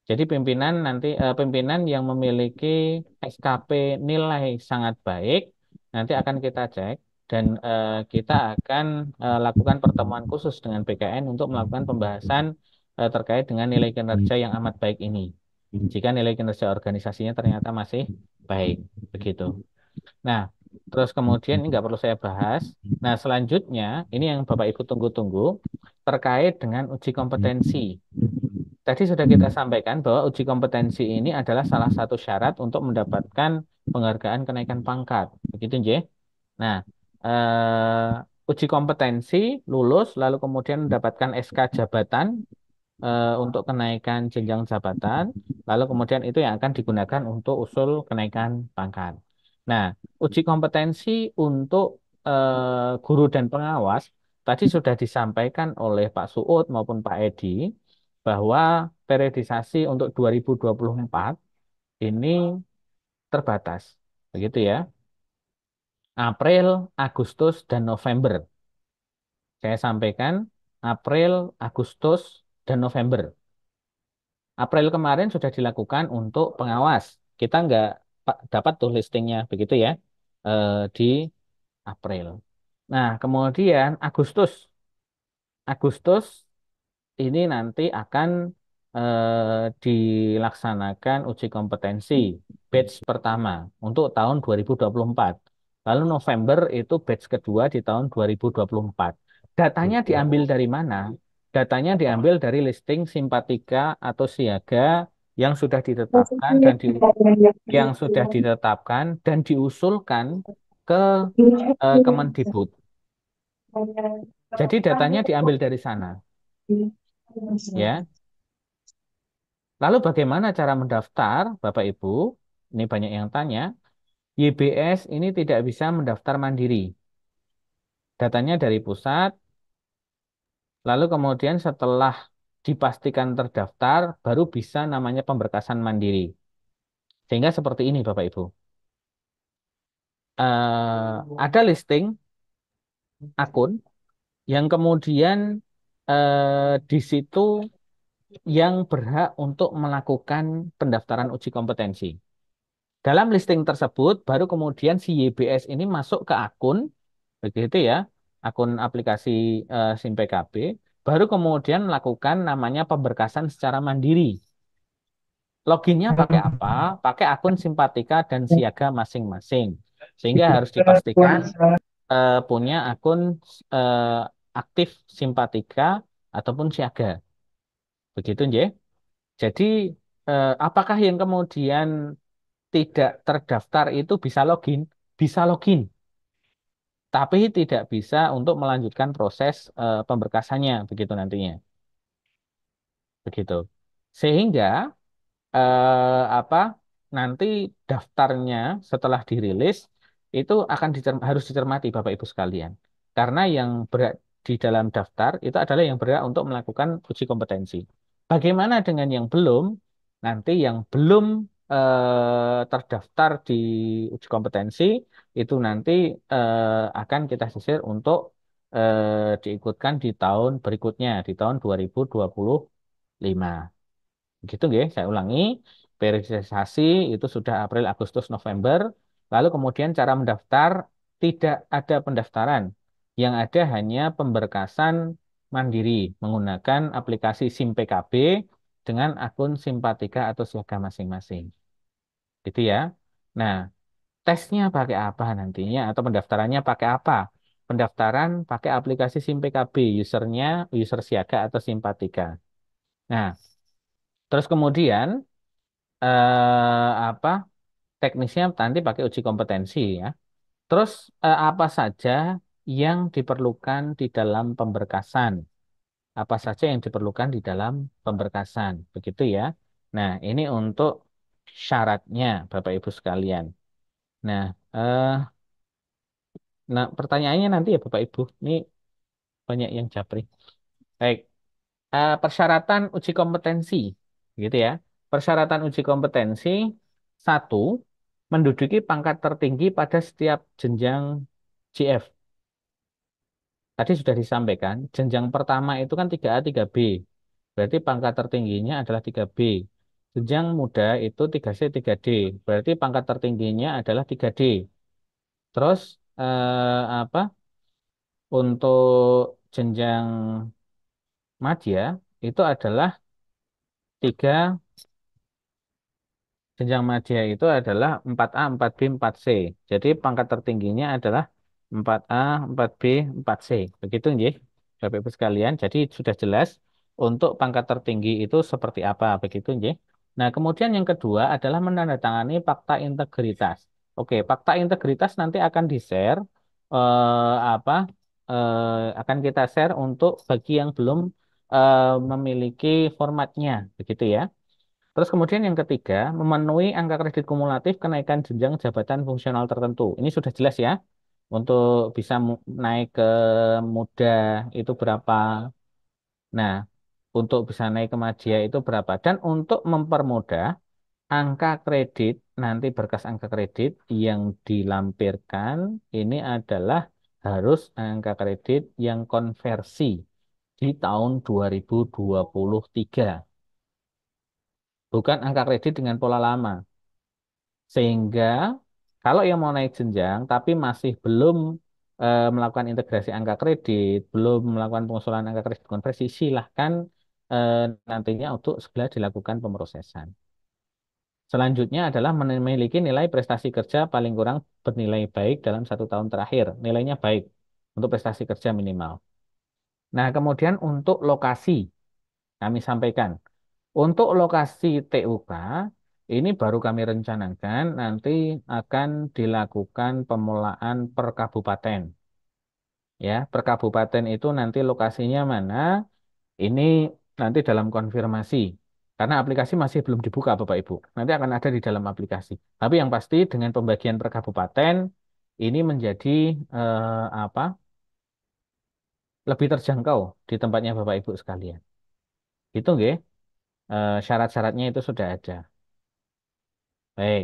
Speaker 1: Jadi pimpinan yang memiliki SKP nilai sangat baik nanti akan kita cek dan kita akan lakukan pertemuan khusus dengan BKN untuk melakukan pembahasan terkait dengan nilai kinerja yang amat baik ini. Jika nilai kinerja organisasinya ternyata masih baik, begitu. Nah, terus kemudian ini nggak perlu saya bahas. Nah, selanjutnya ini yang Bapak Ibu tunggu-tunggu terkait dengan uji kompetensi. Tadi sudah kita sampaikan bahwa uji kompetensi ini adalah salah satu syarat untuk mendapatkan penghargaan kenaikan pangkat. Begitu, Nje? Nah, uji kompetensi lulus lalu kemudian mendapatkan SK jabatan untuk kenaikan jenjang jabatan, lalu kemudian itu yang akan digunakan untuk usul kenaikan pangkat. Nah, uji kompetensi untuk guru dan pengawas tadi sudah disampaikan oleh Pak Suud maupun Pak Edi bahwa periodisasi untuk 2024 ini terbatas, begitu ya. April, Agustus, dan November. Saya sampaikan April, Agustus, dan November. April kemarin sudah dilakukan untuk pengawas. Kita nggak dapat tuh listingnya begitu ya di April. Nah, kemudian Agustus. Agustus ini nanti akan dilaksanakan uji kompetensi batch pertama untuk tahun 2024. Lalu November itu batch kedua di tahun 2024. Datanya diambil dari mana? Datanya diambil dari listing simpatika atau siaga yang sudah ditetapkan yang sudah ditetapkan dan diusulkan ke Kemendikbud. Jadi datanya diambil dari sana, ya. Lalu bagaimana cara mendaftar, Bapak Ibu? Ini banyak yang tanya. YBS ini tidak bisa mendaftar mandiri. Datanya dari pusat, lalu kemudian setelah dipastikan terdaftar, baru bisa namanya pemberkasan mandiri. Sehingga seperti ini, Bapak Ibu. ada listing akun yang kemudian di situ yang berhak untuk melakukan pendaftaran uji kompetensi. Dalam listing tersebut, baru kemudian si YBS ini masuk ke akun, begitu ya, akun aplikasi SIM PKB, baru kemudian melakukan namanya pemberkasan secara mandiri. Loginnya pakai apa? Pakai akun Simpatika dan Siaga masing-masing. Sehingga harus dipastikan punya akun eh, aktif Simpatika ataupun Siaga. Begitu, Nje. Jadi, apakah yang kemudian tidak terdaftar itu bisa login? Bisa login, tapi tidak bisa untuk melanjutkan proses pemberkasannya, begitu nantinya. Begitu. Sehingga apa nanti daftarnya setelah dirilis itu akan harus dicermati Bapak Ibu sekalian. Karena yang berhak di dalam daftar itu adalah yang berhak untuk melakukan uji kompetensi. Bagaimana dengan yang belum? Nanti yang belum terdaftar di uji kompetensi itu nanti akan kita sisir untuk diikutkan di tahun berikutnya, di tahun 2025. Gitu nggih, saya ulangi. Periodisasi itu sudah April, Agustus, November. Lalu kemudian cara mendaftar tidak ada pendaftaran. Yang ada hanya pemberkasan mandiri menggunakan aplikasi SIM PKB dengan akun Simpatika atau Siaga masing-masing. Gitu ya. Nah, tesnya pakai apa nantinya atau pendaftarannya pakai apa? Pendaftaran pakai aplikasi SIM PKB, usernya user Siaga atau Simpatika. Nah, terus kemudian apa teknisnya nanti pakai uji kompetensi ya. Terus apa saja yang diperlukan di dalam pemberkasan? Apa saja yang diperlukan di dalam pemberkasan? Begitu ya. Nah, ini untuk syaratnya Bapak Ibu sekalian. Nah, eh, nah pertanyaannya nanti ya Bapak Ibu. Ini banyak yang japri. Baik, persyaratan uji kompetensi, gitu ya. Persyaratan uji kompetensi satu, menduduki pangkat tertinggi pada setiap jenjang GF. Tadi sudah disampaikan, jenjang pertama itu kan 3A, 3B. Berarti pangkat tertingginya adalah 3B. Jenjang muda itu 3C, 3D. Berarti pangkat tertingginya adalah 3D. Terus apa? Untuk jenjang madya itu adalah 3. Jenjang madya itu adalah 4A, 4B, 4C. Jadi pangkat tertingginya adalah 4A, 4B, 4C. Begitu nggih, Bapak Ibu sekalian. Jadi sudah jelas untuk pangkat tertinggi itu seperti apa, begitu nggih. Nah, kemudian yang kedua adalah menandatangani fakta integritas. Oke, fakta integritas nanti akan di-share apa akan kita share untuk bagi yang belum memiliki formatnya, begitu ya. Terus kemudian yang ketiga, memenuhi angka kredit kumulatif kenaikan jenjang jabatan fungsional tertentu. Ini sudah jelas ya. Untuk bisa naik ke muda itu berapa. Nah, untuk bisa naik ke madya itu berapa. Dan untuk mempermudah angka kredit, nanti berkas angka kredit yang dilampirkan ini adalah harus angka kredit yang konversi di tahun 2023. Bukan angka kredit dengan pola lama. Sehingga kalau yang mau naik jenjang tapi masih belum melakukan integrasi angka kredit, belum melakukan pengusulan angka kredit konversi, silahkan eh, nantinya untuk segera dilakukan pemrosesan. Selanjutnya adalah memiliki nilai prestasi kerja paling kurang bernilai baik dalam 1 tahun terakhir. Nilainya baik untuk prestasi kerja minimal. Nah, kemudian untuk lokasi, kami sampaikan. Untuk lokasi TUK, ini baru kami rencanakan nanti akan dilakukan pemulaan per kabupaten. Ya, per kabupaten itu nanti lokasinya mana? Ini nanti dalam konfirmasi. Karena aplikasi masih belum dibuka, Bapak Ibu. Nanti akan ada di dalam aplikasi. Tapi yang pasti dengan pembagian per kabupaten ini menjadi apa? Lebih terjangkau di tempatnya Bapak Ibu sekalian. Itu nggih, syarat-syaratnya itu sudah ada. Baik.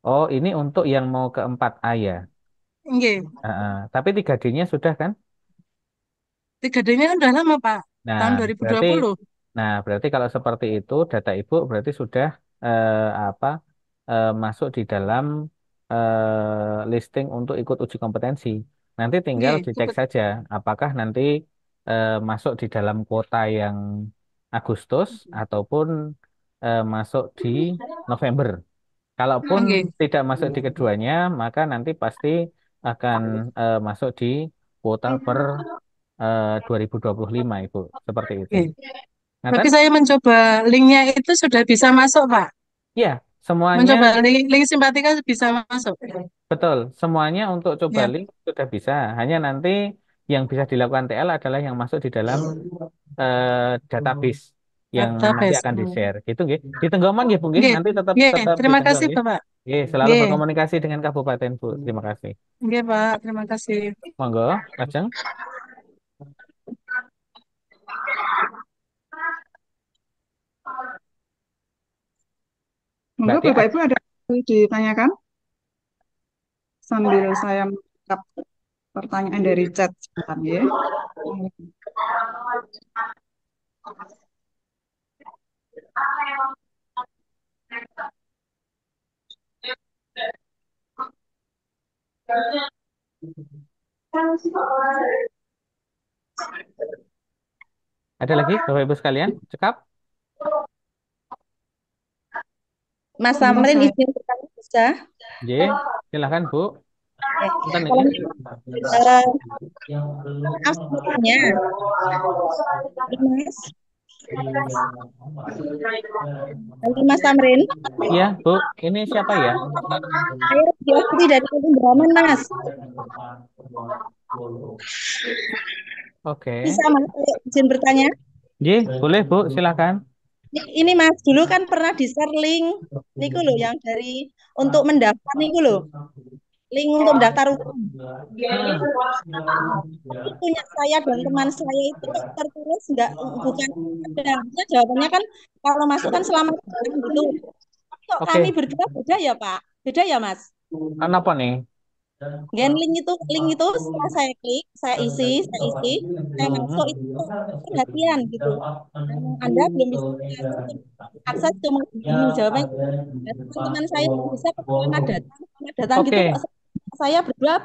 Speaker 1: Oh, ini untuk yang mau ke 4A ya.
Speaker 4: Nggih.
Speaker 1: Tapi 3D-nya sudah kan?
Speaker 4: 3D-nya udah lama, Pak.
Speaker 1: Nah,
Speaker 4: Tahun
Speaker 1: berarti
Speaker 4: 2020.
Speaker 1: berarti kalau seperti itu data Ibu berarti sudah apa masuk di dalam listing untuk ikut uji kompetensi. Nanti tinggal
Speaker 4: Nggih,
Speaker 1: dicek
Speaker 4: cepet.
Speaker 1: saja apakah nanti masuk di dalam kuota yang Agustus ataupun masuk di November. Kalaupun
Speaker 4: Nggih.
Speaker 1: tidak masuk di keduanya, maka nanti pasti akan masuk di kuota per 2025 Ibu, seperti itu.
Speaker 4: Nggih. Tapi
Speaker 1: Ngaten?
Speaker 4: saya mencoba linknya itu sudah bisa masuk, Pak.
Speaker 1: Ya, semuanya
Speaker 4: Mencoba link simpatika bisa masuk.
Speaker 1: betul. Semuanya untuk coba
Speaker 4: Ya,
Speaker 1: link sudah bisa. Hanya nanti yang bisa dilakukan TL adalah yang masuk di dalam database yang nanti
Speaker 4: database.
Speaker 1: akan di-share. Gitu nggih. Ditunggu aman nggih, Bu nggih.
Speaker 4: Nggih.
Speaker 1: Nanti tetap
Speaker 4: Nggih,
Speaker 1: tetap
Speaker 4: terima
Speaker 1: ditunggu
Speaker 4: kasih,
Speaker 1: nggih.
Speaker 4: Bapak.
Speaker 1: Nggih, selalu
Speaker 4: Nggih.
Speaker 1: berkomunikasi dengan Kabupaten, Bu. Terima kasih.
Speaker 4: Nggih, Pak. Terima kasih.
Speaker 1: Monggo, Lajeng.
Speaker 3: Monggo
Speaker 1: Mbak Tia,
Speaker 3: Bapak Ibu ada yang ditanyakan sambil saya menangkap pertanyaan dari chat sebentar ya.
Speaker 1: ada lagi Bapak Ibu sekalian? Cekap?
Speaker 5: Mas
Speaker 3: Ini
Speaker 5: Samrin
Speaker 3: saya
Speaker 5: izin bertanya bisa?
Speaker 1: J, silakan Bu.
Speaker 5: Ya.
Speaker 1: Punten
Speaker 5: Kalau
Speaker 1: niki.
Speaker 5: maaf bertanya, ini Mas, halo Mas Samrin,
Speaker 1: Iya, Bu. Ini siapa ya?
Speaker 5: saya Diostri dari Kampung Braman, Mas.
Speaker 1: Oke.
Speaker 5: Bisa Mas, saya izin bertanya?
Speaker 1: J, boleh Bu, silakan.
Speaker 5: Ini Mas, dulu kan pernah di-share link, niku loh yang dari untuk mendaftar niku loh, link untuk mendaftar ulang. Tapi punya saya dan teman saya itu kok tertulis enggak, bukan ada. Maksudnya jawabannya kan kalau masuk kan selamat datang gitu. Kok kami
Speaker 1: Oke.
Speaker 5: berdua beda ya Pak? Beda ya Mas?
Speaker 1: Kenapa nih?
Speaker 5: Gen link itu setelah saya klik, saya isi, saya masuk itu kok perhatian gitu. Anda belum bisa akses ke ini jawabannya. Dan teman-teman saya yang bisa kok selamat datang gitu
Speaker 1: Oke.
Speaker 5: kok saya berdua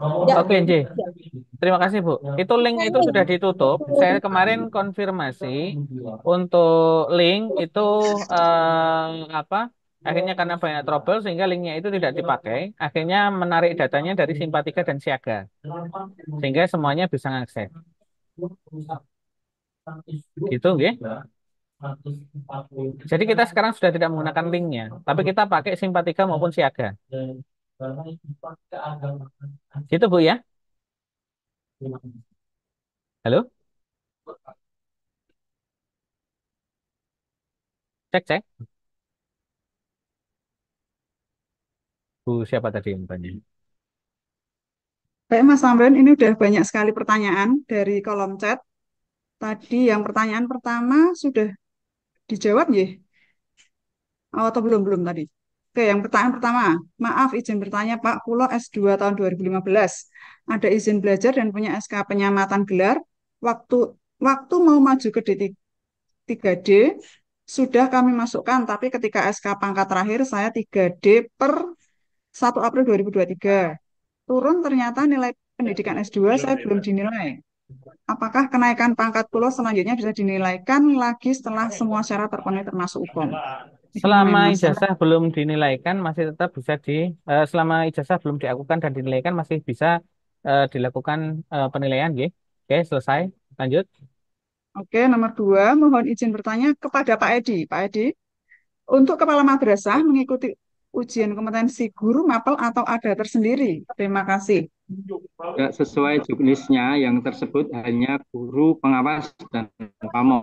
Speaker 5: enggak.
Speaker 1: Oke, J. Terima kasih, Bu. Itu link itu sudah ditutup. Saya kemarin konfirmasi untuk link itu apa? Akhirnya karena banyak trouble sehingga linknya itu tidak dipakai. Akhirnya menarik datanya dari Simpatika dan Siaga. Sehingga semuanya bisa mengakses. Gitu, nggih. Jadi kita sekarang sudah tidak menggunakan linknya, tapi kita pakai Simpatika maupun Siaga. Gitu, Bu ya. Halo? Cek, cek. Bu, siapa tadi yang tanya?
Speaker 3: Baik Mas Samren, ini udah banyak sekali pertanyaan dari kolom chat. Tadi yang pertanyaan pertama sudah dijawab ya? Oh, atau belum tadi? Oke, yang pertanyaan pertama. Maaf izin bertanya Pak, Pulau S2 tahun 2015. Ada izin belajar dan punya SK penyamatan gelar. Waktu waktu mau maju ke D3D sudah kami masukkan, tapi ketika SK pangkat terakhir saya 3D per 1 April 2023. Turun ternyata nilai pendidikan S2 saya belum dinilai. Apakah kenaikan pangkat pulau selanjutnya bisa dinilaikan lagi setelah semua syarat terpenuhi termasuk UKOM?
Speaker 1: Selama ijazah belum dinilaikan masih tetap bisa selama ijazah belum diakukan dan dinilaikan masih bisa dilakukan penilaian, nggih. Oke, selesai. Lanjut.
Speaker 3: Oke, nomor 2, mohon izin bertanya kepada Pak Edi. Pak Edi, untuk kepala madrasah mengikuti ujian kompetensi guru mapel atau ada tersendiri? Terima kasih.
Speaker 6: Tidak sesuai jenisnya yang tersebut hanya guru pengawas dan pamong.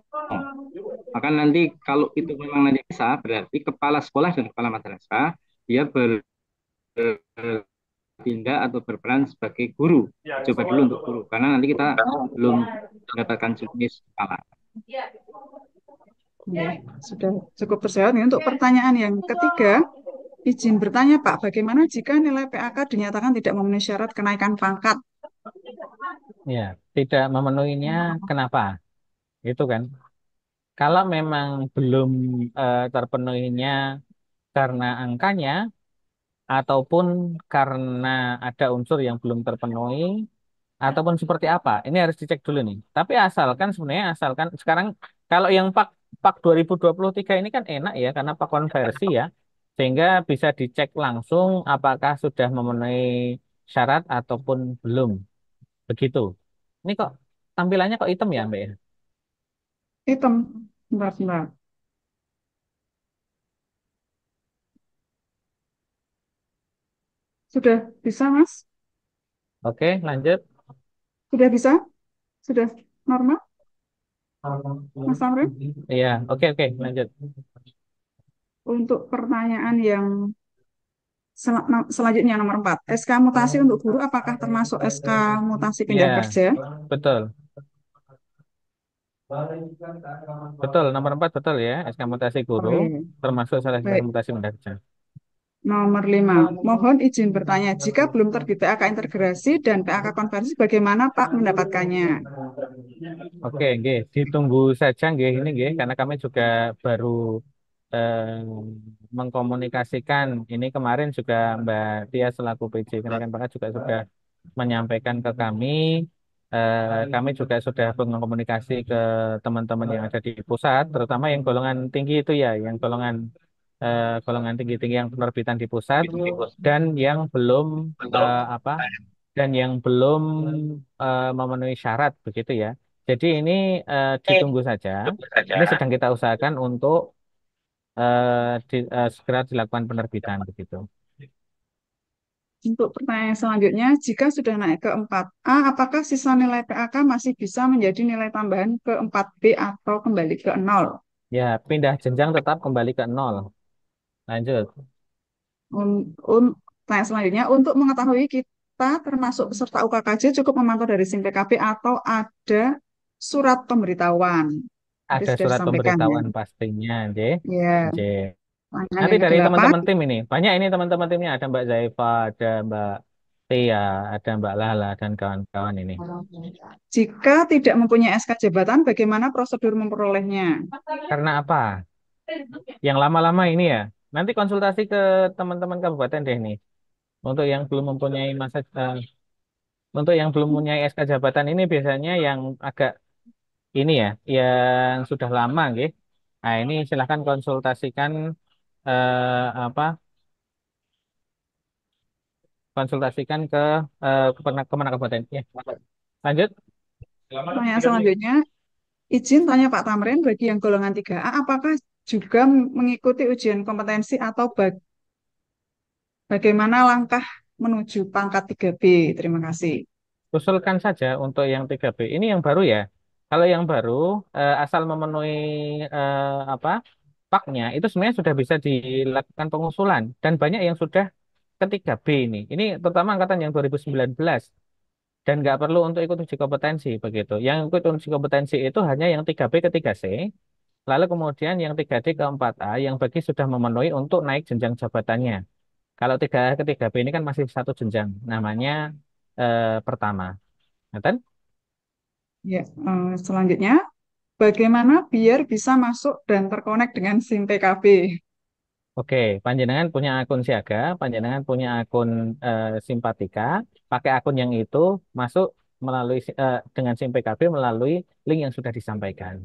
Speaker 6: Maka nanti kalau itu memang nanti bisa, berarti kepala sekolah dan kepala madrasah dia bertindak atau berperan sebagai guru. Coba dulu untuk guru, karena nanti kita belum mendapatkan jenis kepala.
Speaker 3: Ya, sudah cukup terjawab. Untuk pertanyaan yang ketiga, izin bertanya Pak, bagaimana jika nilai PAK dinyatakan tidak memenuhi syarat kenaikan pangkat?
Speaker 1: Ya, tidak memenuhinya kenapa? Itu kan. Kalau memang belum terpenuhinya karena angkanya ataupun karena ada unsur yang belum terpenuhi ataupun seperti apa, ini harus dicek dulu nih. Tapi asalkan sekarang kalau yang Pak 2023 ini kan enak ya karena Pak konversi ya, sehingga bisa dicek langsung apakah sudah memenuhi syarat ataupun belum. Begitu. Ini kok tampilannya kok hitam ya, Mbak ya?
Speaker 3: Hitam. Sebentar, sebentar. Sudah bisa, Mas?
Speaker 1: Oke, lanjut.
Speaker 3: Sudah bisa? Sudah normal, Mas Tamrin?
Speaker 1: Iya, oke oke, lanjut.
Speaker 3: Untuk pertanyaan yang selanjutnya nomor 4. SK mutasi untuk guru apakah termasuk SK mutasi
Speaker 1: Iya,
Speaker 3: pindah kerja?
Speaker 1: betul. Betul, nomor 4 betul ya. SK mutasi guru
Speaker 3: Oke,
Speaker 1: termasuk salah satu
Speaker 3: baik.
Speaker 1: mutasi mendadak.
Speaker 3: Nomor 5. Mohon izin bertanya, jika belum terbit PAK integrasi dan PAK konversi, bagaimana Pak mendapatkannya?
Speaker 1: Oke, nggih, ditunggu saja nggih ini nggih karena kami juga baru eh, mengkomunikasikan ini kemarin juga Mbak Tia selaku PJ Kenaikan Pangkat juga sudah menyampaikan ke kami. Kami juga sudah berkomunikasi ke teman-teman yang ada di pusat, terutama yang golongan tinggi itu ya, yang golongan tinggi-tinggi yang penerbitan di pusat dan yang belum apa dan yang belum memenuhi syarat begitu ya. Jadi ini ditunggu saja. Ini sedang kita usahakan untuk segera dilakukan penerbitan begitu.
Speaker 3: Untuk pertanyaan selanjutnya, jika sudah naik ke 4A, apakah sisa nilai PAK masih bisa menjadi nilai tambahan ke 4B atau kembali ke 0?
Speaker 1: Ya, pindah jenjang tetap kembali ke nol. Lanjut.
Speaker 3: Pertanyaan selanjutnya, untuk mengetahui kita termasuk peserta UKKJ cukup memantau dari SIM PKB atau ada surat pemberitahuan. Tadi
Speaker 1: Ada
Speaker 3: sudah
Speaker 1: surat
Speaker 3: disampaikan ya.
Speaker 1: pemberitahuan pastinya, J.
Speaker 3: Ya,
Speaker 1: J.
Speaker 3: pertanyaan
Speaker 1: Nanti
Speaker 3: yang
Speaker 1: dari
Speaker 3: ke-8.
Speaker 1: teman-teman tim ini, banyak ini teman-teman timnya, ada Mbak Zaifa, ada Mbak Tia, ada Mbak Lala, dan kawan-kawan ini.
Speaker 3: Jika tidak mempunyai SK jabatan, bagaimana prosedur memperolehnya?
Speaker 1: Karena apa? Yang lama-lama ini ya, nanti konsultasi ke teman-teman kabupaten deh nih. Untuk yang belum mempunyai untuk yang belum mempunyai SK jabatan ini biasanya yang agak ini ya, yang sudah lama, gitu. Nah, ini silahkan konsultasikan apa? Konsultasikan ke kemana kabupaten. Ya, lanjut.
Speaker 3: Pertanyaan selanjutnya, izin tanya Pak Tamrin, bagi yang golongan 3A, apakah juga mengikuti ujian kompetensi atau bagaimana langkah menuju pangkat 3B? Terima kasih.
Speaker 1: Usulkan saja untuk yang 3B. Ini yang baru ya. Kalau yang baru asal memenuhi apa paknya itu sebenarnya sudah bisa dilakukan pengusulan dan banyak yang sudah ke 3B ini. Ini terutama angkatan yang 2019 dan nggak perlu untuk ikut uji kompetensi begitu. Yang ikut uji kompetensi itu hanya yang 3B ke 3C, lalu kemudian yang 3D ke 4A yang bagi sudah memenuhi untuk naik jenjang jabatannya. Kalau 3A ke 3B ini kan masih satu jenjang, namanya pertama. Ngeten?
Speaker 3: Ya, selanjutnya, bagaimana biar bisa masuk dan terkonek dengan SIM PKB?
Speaker 1: Oke, panjenengan punya akun siaga, panjenengan punya akun Simpatika, pakai akun yang itu masuk melalui dengan SIM PKB melalui link yang sudah disampaikan.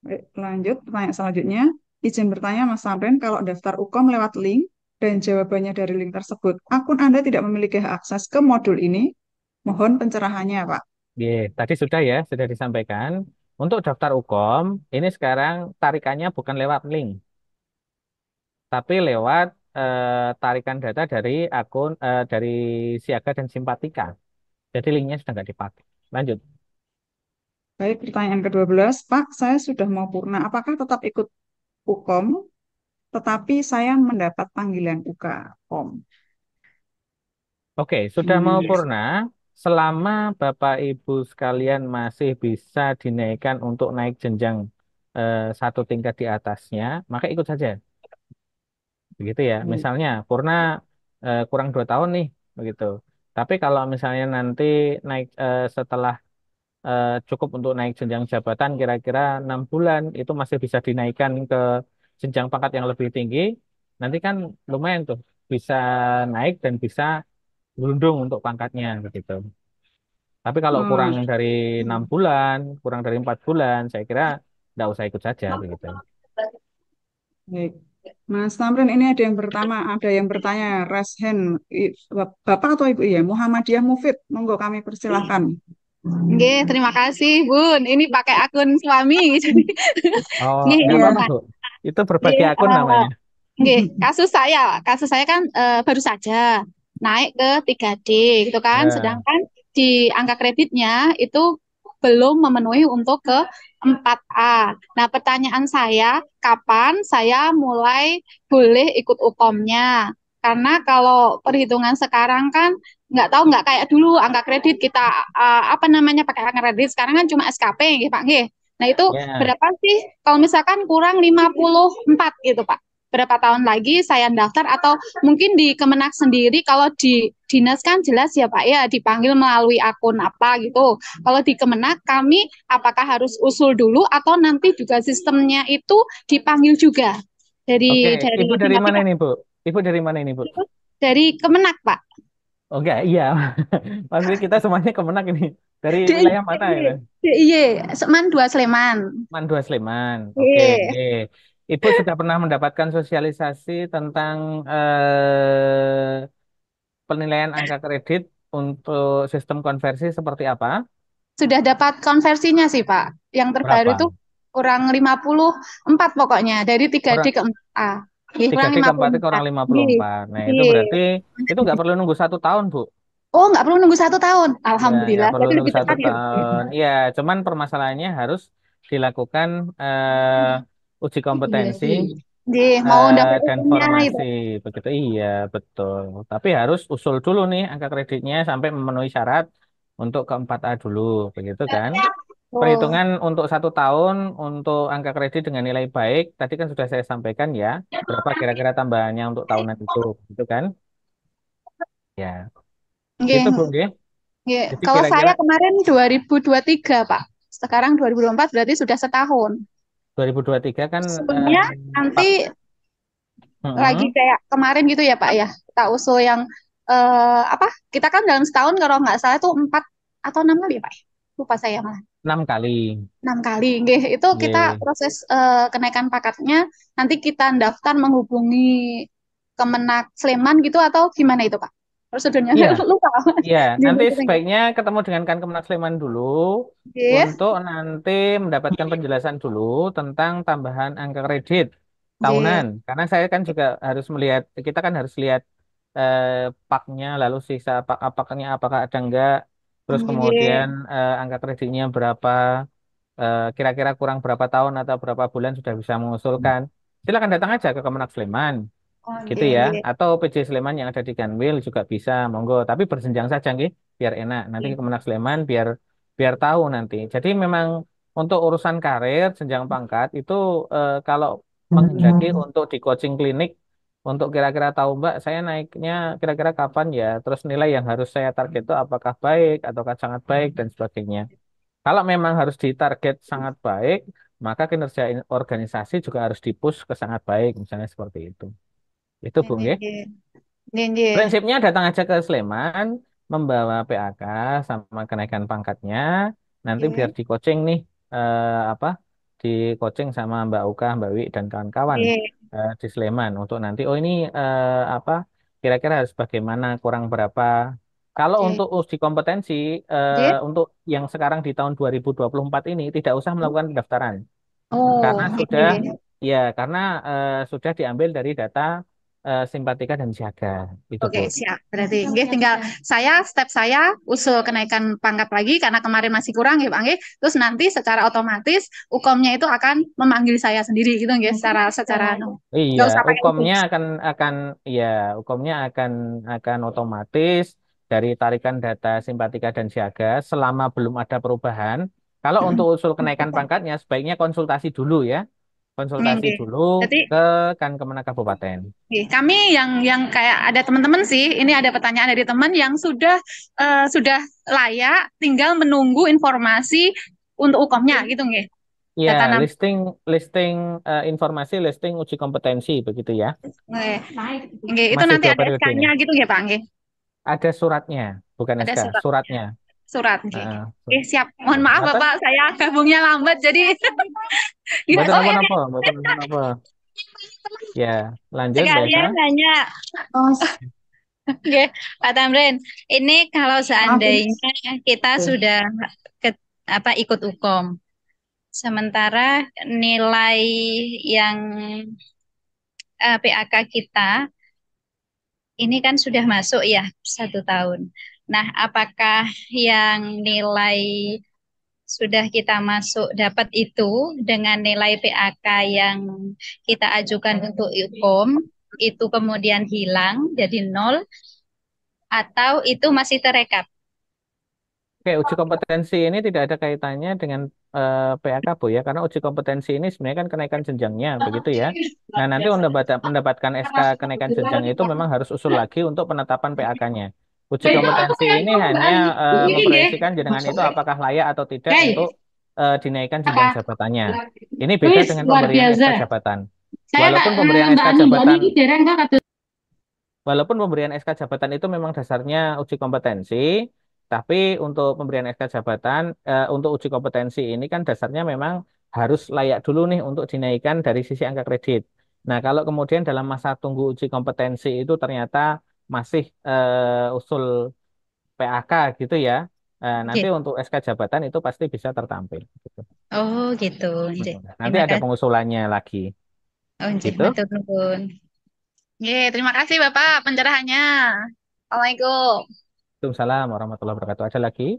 Speaker 3: Baik, lanjut, pertanyaan selanjutnya. Izin bertanya Mas Samren, kalau daftar UKOM lewat link dan jawabannya dari link tersebut, akun Anda tidak memiliki hak akses ke modul ini. Mohon pencerahannya, Pak.
Speaker 1: Tadi sudah ya, sudah disampaikan. Untuk daftar UKOM, ini sekarang tarikannya bukan lewat link, tapi lewat tarikan data dari akun dari siaga dan Simpatika. Jadi linknya sudah nggak dipakai. Lanjut.
Speaker 3: Baik, pertanyaan ke-12. Pak, saya sudah mau purna. Apakah tetap ikut UKOM, tetapi saya mendapat panggilan UKOM?
Speaker 1: Oke, sudah mau purna. Selama Bapak Ibu sekalian masih bisa dinaikkan untuk naik jenjang satu tingkat di atasnya, maka ikut saja. begitu ya. Misalnya Purna kurang 2 tahun nih, begitu. Tapi kalau misalnya nanti naik setelah cukup untuk naik jenjang jabatan kira-kira 6 bulan, itu masih bisa dinaikkan ke jenjang pangkat yang lebih tinggi. Nanti kan lumayan tuh, bisa naik dan bisa berundung untuk pangkatnya, begitu. Tapi kalau kurang
Speaker 3: Oh,
Speaker 1: dari 6 bulan, kurang dari 4 bulan, saya kira nggak usah ikut saja, begitu.
Speaker 3: baik. Mas Tamrin, ini ada yang bertanya, raise hand. Bapak atau Ibu ya? Muhammadiyah Mufid, monggo kami persilahkan.
Speaker 7: Nggih, terima kasih, Bun. Ini pakai akun suami. Jadi,
Speaker 1: Oh,
Speaker 7: nggih,
Speaker 1: nggak
Speaker 7: ini
Speaker 1: apa-apa,
Speaker 3: Iya.
Speaker 1: Bu. Itu
Speaker 7: nggih,
Speaker 1: berbagi akun namanya.
Speaker 7: nggih, kasus saya kan baru saja naik ke 3D gitu kan.
Speaker 1: Ya,
Speaker 7: Sedangkan di angka kreditnya itu belum memenuhi untuk ke 4A. Nah, pertanyaan saya, kapan saya mulai boleh ikut UKOM-nya? Karena kalau perhitungan sekarang kan nggak kayak dulu angka kredit kita apa namanya pakai angka kredit. Sekarang kan cuma SKP, nggih, Pak, nggih. Nah, itu
Speaker 1: ya,
Speaker 7: berapa sih kalau misalkan kurang 54 gitu, Pak? Berapa tahun lagi saya daftar atau mungkin di Kemenak sendiri kalau di dinas kan jelas ya Pak ya dipanggil melalui akun apa gitu. Kalau di Kemenak kami apakah harus usul dulu atau nanti juga sistemnya itu dipanggil juga
Speaker 1: oke.
Speaker 7: dari
Speaker 1: Ibu dari mana
Speaker 7: Simatika
Speaker 1: ini, Bu? Ibu dari mana ini, Bu?
Speaker 7: itu dari Kemenak Pak.
Speaker 1: Oh, enggak, iya. Pasti kita semuanya kemenak ini. Dari wilayah mana
Speaker 7: DIY,
Speaker 1: itu?
Speaker 7: DIY, Seman 2 Sleman.
Speaker 1: Mandua Sleman. Oke,
Speaker 7: Iya.
Speaker 1: oke. Ibu sudah pernah mendapatkan sosialisasi tentang penilaian angka kredit untuk sistem konversi seperti apa?
Speaker 7: Sudah dapat konversinya sih Pak. Yang terbaru itu
Speaker 1: Berapa?
Speaker 7: kurang 54 pokoknya dari 3D
Speaker 1: Kurang
Speaker 7: ke 4A. Iya, kurang
Speaker 1: 3D
Speaker 7: lima puluh
Speaker 1: keempat ke
Speaker 7: empat.
Speaker 1: orang lima puluh
Speaker 7: Iya.
Speaker 1: empat. Nah, itu
Speaker 7: Iya.
Speaker 1: berarti itu nggak perlu nunggu 1 tahun, Bu.
Speaker 7: Oh, nggak perlu nunggu 1 tahun.
Speaker 1: Ya, nggak
Speaker 7: Alhamdulillah,
Speaker 1: perlu
Speaker 7: berarti
Speaker 1: nunggu
Speaker 7: lebih
Speaker 1: satu
Speaker 7: cepat ya.
Speaker 1: tahun. Ya, cuman permasalahannya harus dilakukan uji kompetensi
Speaker 7: Iya, mau daftar
Speaker 1: dan
Speaker 7: umumnya itu.
Speaker 1: formasi, begitu. Iya, betul. Tapi harus usul dulu nih angka kreditnya sampai memenuhi syarat untuk ke 4A dulu, begitu kan?
Speaker 7: Oh,
Speaker 1: Perhitungan untuk 1 tahun untuk angka kredit dengan nilai baik, tadi kan sudah saya sampaikan ya, berapa kira-kira tambahannya untuk tahunan itu, gitu kan? Ya,
Speaker 7: nggih,
Speaker 1: itu Bu, nggih.
Speaker 7: nggih.
Speaker 1: Jadi
Speaker 7: Kalau
Speaker 1: kira-kira
Speaker 7: saya kemarin 2023, Pak. Sekarang 2024 berarti sudah setahun.
Speaker 1: 2023 kan
Speaker 7: Usulnya nanti
Speaker 1: Pak.
Speaker 7: lagi
Speaker 1: Mm-mm.
Speaker 7: kayak kemarin gitu ya Pak ya. Kita usul yang apa? Kita kan dalam setahun kalau nggak salah tuh 4 atau 6 kali ya Pak. Lupa saya malah.
Speaker 1: 6 kali.
Speaker 7: 6 kali. Nggih, itu kita
Speaker 1: Nggih.
Speaker 7: proses kenaikan paketnya nanti kita daftar menghubungi Kemenak Sleman gitu atau gimana itu Pak? Prosedurnya
Speaker 1: Iya,
Speaker 7: lupa.
Speaker 1: iya. Nanti
Speaker 7: Gimana gitu.
Speaker 1: sebaiknya ketemu dengan Kemenak Sleman dulu
Speaker 7: Nggih,
Speaker 1: untuk nanti mendapatkan penjelasan dulu tentang tambahan angka kredit
Speaker 7: nggih.
Speaker 1: tahunan. Karena saya kan juga harus melihat, kita kan harus lihat eh, paknya, lalu sisa pak apakahnya apakah ada enggak, terus
Speaker 7: Nggih.
Speaker 1: kemudian angka kreditnya berapa, kira-kira kurang berapa tahun atau berapa bulan sudah bisa mengusulkan. Silakan datang aja ke Kemenak Sleman
Speaker 7: Oh,
Speaker 1: gitu
Speaker 7: nggih,
Speaker 1: ya,
Speaker 7: nggih.
Speaker 1: atau PJ Sleman yang ada di Kanwil juga bisa, monggo, tapi berjenjang saja nggih biar enak nanti ke Kemenak Sleman biar biar tahu nanti. Jadi memang untuk urusan karir jenjang pangkat itu kalau menghendaki untuk di coaching klinik untuk kira-kira tahu Mbak saya naiknya kira-kira kapan ya, terus nilai yang harus saya target itu apakah baik ataukah sangat baik dan sebagainya. Kalau memang harus ditarget sangat baik, maka kinerja organisasi juga harus dipush ke sangat baik misalnya seperti itu. Itu
Speaker 7: Nggih,
Speaker 1: Bu, nggih.
Speaker 7: nggih. Nggih, nggih.
Speaker 1: Prinsipnya datang aja ke Sleman, membawa PAK sama kenaikan pangkatnya, nanti biar
Speaker 7: Nggih,
Speaker 1: di coaching nih, apa, di coaching sama Mbak Uka, Mbak Wi dan kawan-kawan
Speaker 7: nggih.
Speaker 1: di Sleman untuk nanti, oh ini apa, kira-kira harus bagaimana, kurang berapa. Kalau
Speaker 7: Nggih.
Speaker 1: untuk uji kompetensi,
Speaker 7: Nggih.
Speaker 1: untuk yang sekarang di tahun 2024 ini tidak usah melakukan pendaftaran karena
Speaker 7: Oh, nggih,
Speaker 1: sudah,
Speaker 7: nggih.
Speaker 1: ya karena sudah diambil dari data simpatika dan siaga itu
Speaker 7: Oke,
Speaker 1: Bu.
Speaker 7: siap. Berarti nggih tinggal saya usul kenaikan pangkat lagi karena kemarin masih kurang ya, Pak nggih. Terus nanti secara otomatis UKOM-nya itu akan memanggil saya sendiri gitu nggih secara
Speaker 1: Iya,
Speaker 7: nggak usah pakai
Speaker 1: hukumnya
Speaker 7: infus.
Speaker 1: akan ya hukumnya akan otomatis dari tarikan data simpatika dan siaga selama belum ada perubahan. Kalau untuk usul kenaikan pangkatnya sebaiknya konsultasi dulu ya. konsultasi
Speaker 7: Oke.
Speaker 1: dulu
Speaker 7: Jadi
Speaker 1: ke Kemenak Kabupaten.
Speaker 7: kami yang kayak ada teman-teman sih, ini ada pertanyaan dari teman yang sudah layak, tinggal menunggu informasi untuk ukomnya gitu nggih.
Speaker 1: Ya,
Speaker 7: Data nama.
Speaker 1: listing listing informasi listing uji kompetensi begitu ya.
Speaker 7: Nggih, itu
Speaker 1: Masih
Speaker 7: nanti
Speaker 1: dua
Speaker 7: ada
Speaker 1: periode ini.
Speaker 7: SK-nya gitu nggih, Pak nggih.
Speaker 1: Ada suratnya, bukan
Speaker 7: Ada
Speaker 1: SK, suratnya.
Speaker 7: surat nggih.
Speaker 1: Heeh.
Speaker 7: Oke, siap. Mohon maaf
Speaker 1: Apa?
Speaker 7: Bapak, saya gabungnya lambat jadi
Speaker 1: Mboten
Speaker 7: oh ya
Speaker 1: napa-napa, mboten napa-napa. Ya, lanjut Mbak Eka.
Speaker 7: sekalian nanya.
Speaker 3: Oh,
Speaker 7: Oke, Pak Tamrin, ini kalau
Speaker 3: maaf.
Speaker 7: seandainya kita sudah ikut UKOM, sementara nilai yang PAK kita ini kan sudah masuk ya 1 tahun. Nah, apakah yang nilai sudah kita masuk dapat itu dengan nilai PAK yang kita ajukan untuk UKOM itu kemudian hilang jadi 0 atau itu masih terekap?
Speaker 1: Oke, uji kompetensi ini tidak ada kaitannya dengan PAK Bu ya, karena uji kompetensi ini sebenarnya kan kenaikan jenjangnya begitu ya. Nah, nanti mendapatkan SK kenaikan jenjang itu memang harus usul lagi untuk penetapan PAK-nya. Uji kompetensi ini hanya memproyeksikan jenengan itu apakah layak atau tidak untuk dinaikkan jenjang jabatannya. Ini beda dengan pemberian SK jabatan. Walaupun pemberian SK jabatan Walaupun pemberian SK jabatan itu memang dasarnya uji kompetensi, tapi untuk pemberian SK jabatan, untuk uji kompetensi ini kan dasarnya memang harus layak dulu nih untuk dinaikkan dari sisi angka kredit. Nah, kalau kemudian dalam masa tunggu uji kompetensi itu ternyata masih usul PAK gitu ya, nanti
Speaker 7: Oke.
Speaker 1: untuk SK jabatan itu pasti bisa tertampil. Gitu.
Speaker 7: Oh gitu. Nggih.
Speaker 1: Nanti
Speaker 7: Terima
Speaker 1: ada
Speaker 7: kasih.
Speaker 1: pengusulannya lagi.
Speaker 7: Oh, nggih,
Speaker 1: Gitu.
Speaker 7: matur nuwun. Nggih, terima kasih Bapak pencerahannya. Assalamualaikum.
Speaker 1: Waalaikumsalam warahmatullahi wabarakatuh. Ada lagi?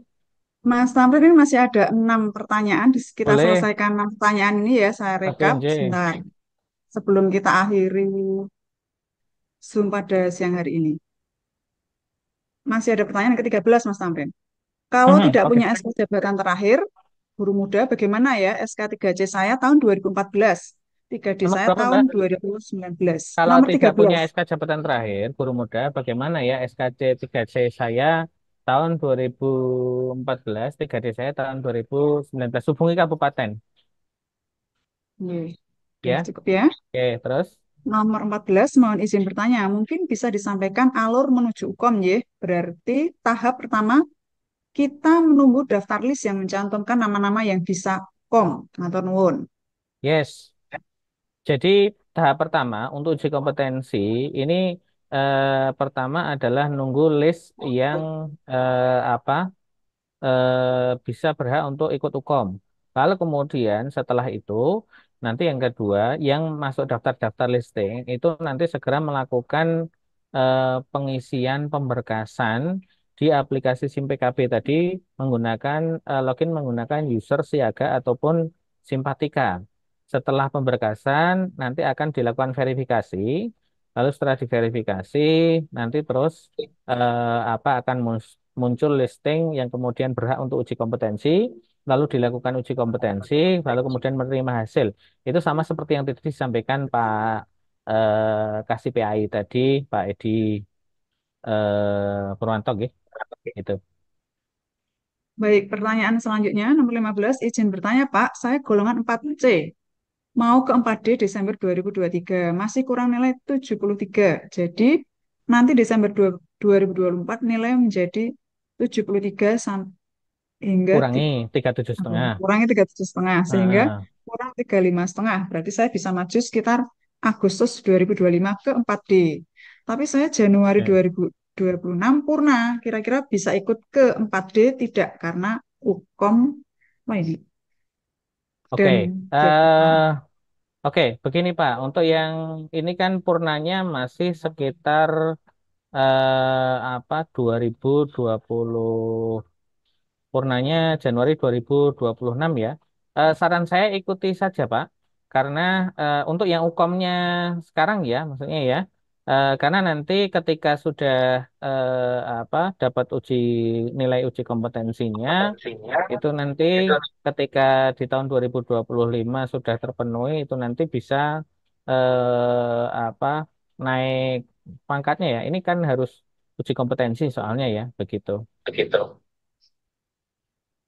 Speaker 3: Mas Tamrin ini masih ada 6 pertanyaan. Kita
Speaker 1: Boleh.
Speaker 3: selesaikan 6 pertanyaan ini ya. Saya
Speaker 1: Oke,
Speaker 3: rekap
Speaker 1: Nje.
Speaker 3: sebentar. Sebelum kita akhiri Zoom pada siang hari ini. Masih ada pertanyaan ke-13, Mas Tamrin. Kalau tidak
Speaker 1: Oke.
Speaker 3: punya SK jabatan terakhir, guru muda bagaimana ya? SK 3C saya tahun 2014. 3D
Speaker 1: Nomor
Speaker 3: saya
Speaker 1: berapa,
Speaker 3: tahun
Speaker 1: Mbak?
Speaker 3: 2019.
Speaker 1: Kalau
Speaker 3: Nomor
Speaker 1: tidak punya
Speaker 3: 13.
Speaker 1: SK jabatan terakhir, guru muda, bagaimana ya SKC 3C saya tahun 2014, 3D saya tahun 2019. Hubungi kabupaten,
Speaker 3: Udah
Speaker 1: ya.
Speaker 3: cukup ya.
Speaker 1: Oke, terus?
Speaker 3: Nomor 14, mohon izin bertanya. Mungkin bisa disampaikan alur menuju UKOM, ya. Berarti tahap pertama, kita menunggu daftar list yang mencantumkan nama-nama yang bisa UKOM. Matur nuwun.
Speaker 1: Yes. Jadi tahap pertama untuk uji kompetensi ini pertama adalah nunggu list yang apa bisa berhak untuk ikut UKOM. Lalu kemudian setelah itu, nanti yang kedua, yang masuk daftar-daftar listing itu nanti segera melakukan pengisian pemberkasan di aplikasi SIM PKB tadi menggunakan login menggunakan user Siaga ataupun Simpatika. Setelah pemberkasan, nanti akan dilakukan verifikasi. Lalu setelah diverifikasi, nanti terus akan muncul listing yang kemudian berhak untuk uji kompetensi, lalu dilakukan uji kompetensi, lalu kemudian menerima hasil. Itu sama seperti yang tadi disampaikan Pak Kasih PAI tadi, Pak Edi Purwanto, gitu. Itu.
Speaker 3: Baik, pertanyaan selanjutnya, nomor 15, izin bertanya Pak, saya golongan 4C. Mau ke 4D Desember 2023, masih kurang nilai 73. Jadi, nanti Desember 2024 nilai menjadi 73 hingga
Speaker 1: Kurangi 37,5.
Speaker 3: kurangi 37,5 sehingga
Speaker 1: Heeh.
Speaker 3: kurang 35,5. Berarti saya bisa maju sekitar Agustus 2025 ke 4D. Tapi saya Januari
Speaker 1: Oke.
Speaker 3: 2026 purna. Kira-kira bisa ikut ke 4D tidak karena UKOM apa ini?
Speaker 1: Oke.
Speaker 3: Dan
Speaker 1: Oke, begini Pak. Untuk yang ini kan purnanya masih sekitar 2020 purnanya Januari 2026 ya. Saran saya ikuti saja Pak. Karena untuk yang UKOM-nya sekarang ya, maksudnya ya, Karena nanti ketika sudah dapat nilai uji kompetensinya itu nanti ketika di tahun 2025 sudah terpenuhi itu nanti bisa apa naik pangkatnya ya. Ini kan harus uji kompetensi soalnya ya, begitu.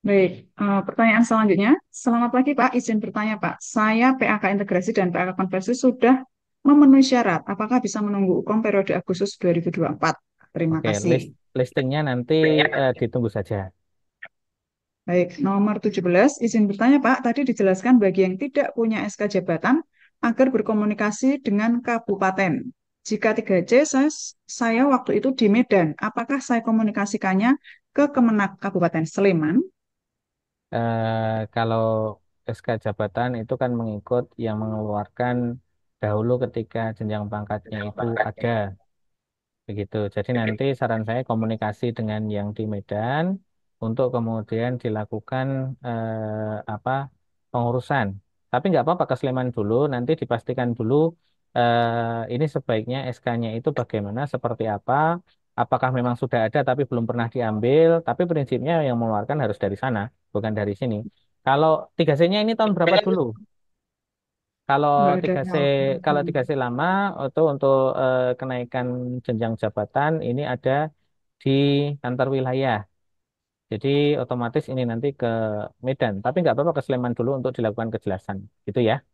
Speaker 3: Baik, pertanyaan selanjutnya. Selamat pagi Pak, izin bertanya Pak. Saya PAK integrasi dan PAK konversi sudah memenuhi syarat. Apakah bisa menunggu UKOM periode Agustus 2024? Terima
Speaker 1: Oke,
Speaker 3: kasih.
Speaker 1: listingnya nanti ditunggu saja.
Speaker 3: Baik, nomor 17, izin bertanya Pak. Tadi dijelaskan bagi yang tidak punya SK jabatan agar berkomunikasi dengan kabupaten. Jika 3C, saya waktu itu di Medan. Apakah saya komunikasikannya ke Kemenak Kabupaten Sleman?
Speaker 1: Kalau SK jabatan itu kan mengikut yang mengeluarkan dahulu ketika jenjang pangkatnya itu ada, begitu. Jadi nanti saran saya komunikasi dengan yang di Medan untuk kemudian dilakukan pengurusan. Tapi nggak apa-apa ke Sleman dulu, nanti dipastikan dulu ini sebaiknya SK-nya itu bagaimana, seperti apa, apakah memang sudah ada tapi belum pernah diambil, tapi prinsipnya yang mengeluarkan harus dari sana, bukan dari sini. Kalau 3C-nya ini tahun berapa dulu? Kalau
Speaker 3: Nggak ada
Speaker 1: 3C
Speaker 3: yang
Speaker 1: kalau 3C lama itu untuk kenaikan jenjang jabatan ini ada di kantor wilayah. Jadi otomatis ini nanti ke Medan, tapi nggak apa-apa ke Sleman dulu untuk dilakukan kejelasan, gitu ya.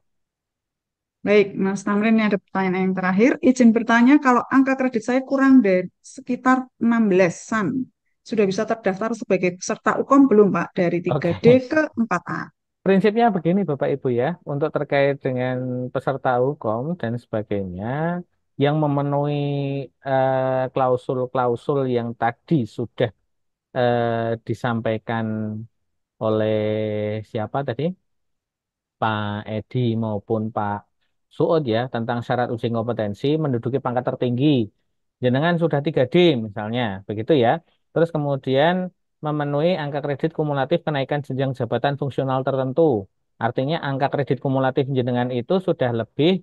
Speaker 3: Baik, Mas Tamrin, ini ada pertanyaan yang terakhir. Izin bertanya, kalau angka kredit saya kurang dari sekitar 16-an, sudah bisa terdaftar sebagai peserta UKOM belum, Pak? Dari 3D
Speaker 1: Oke.
Speaker 3: ke 4A.
Speaker 1: Prinsipnya begini Bapak Ibu ya, untuk terkait dengan peserta hukum dan sebagainya, yang memenuhi klausul-klausul yang tadi sudah disampaikan oleh siapa tadi? Pak Edi maupun Pak Suud ya tentang syarat uji kompetensi menduduki pangkat tertinggi. Jenengan sudah 3D misalnya, begitu ya. Terus kemudian memenuhi angka kredit kumulatif kenaikan jenjang jabatan fungsional tertentu. Artinya angka kredit kumulatif jenengan itu sudah lebih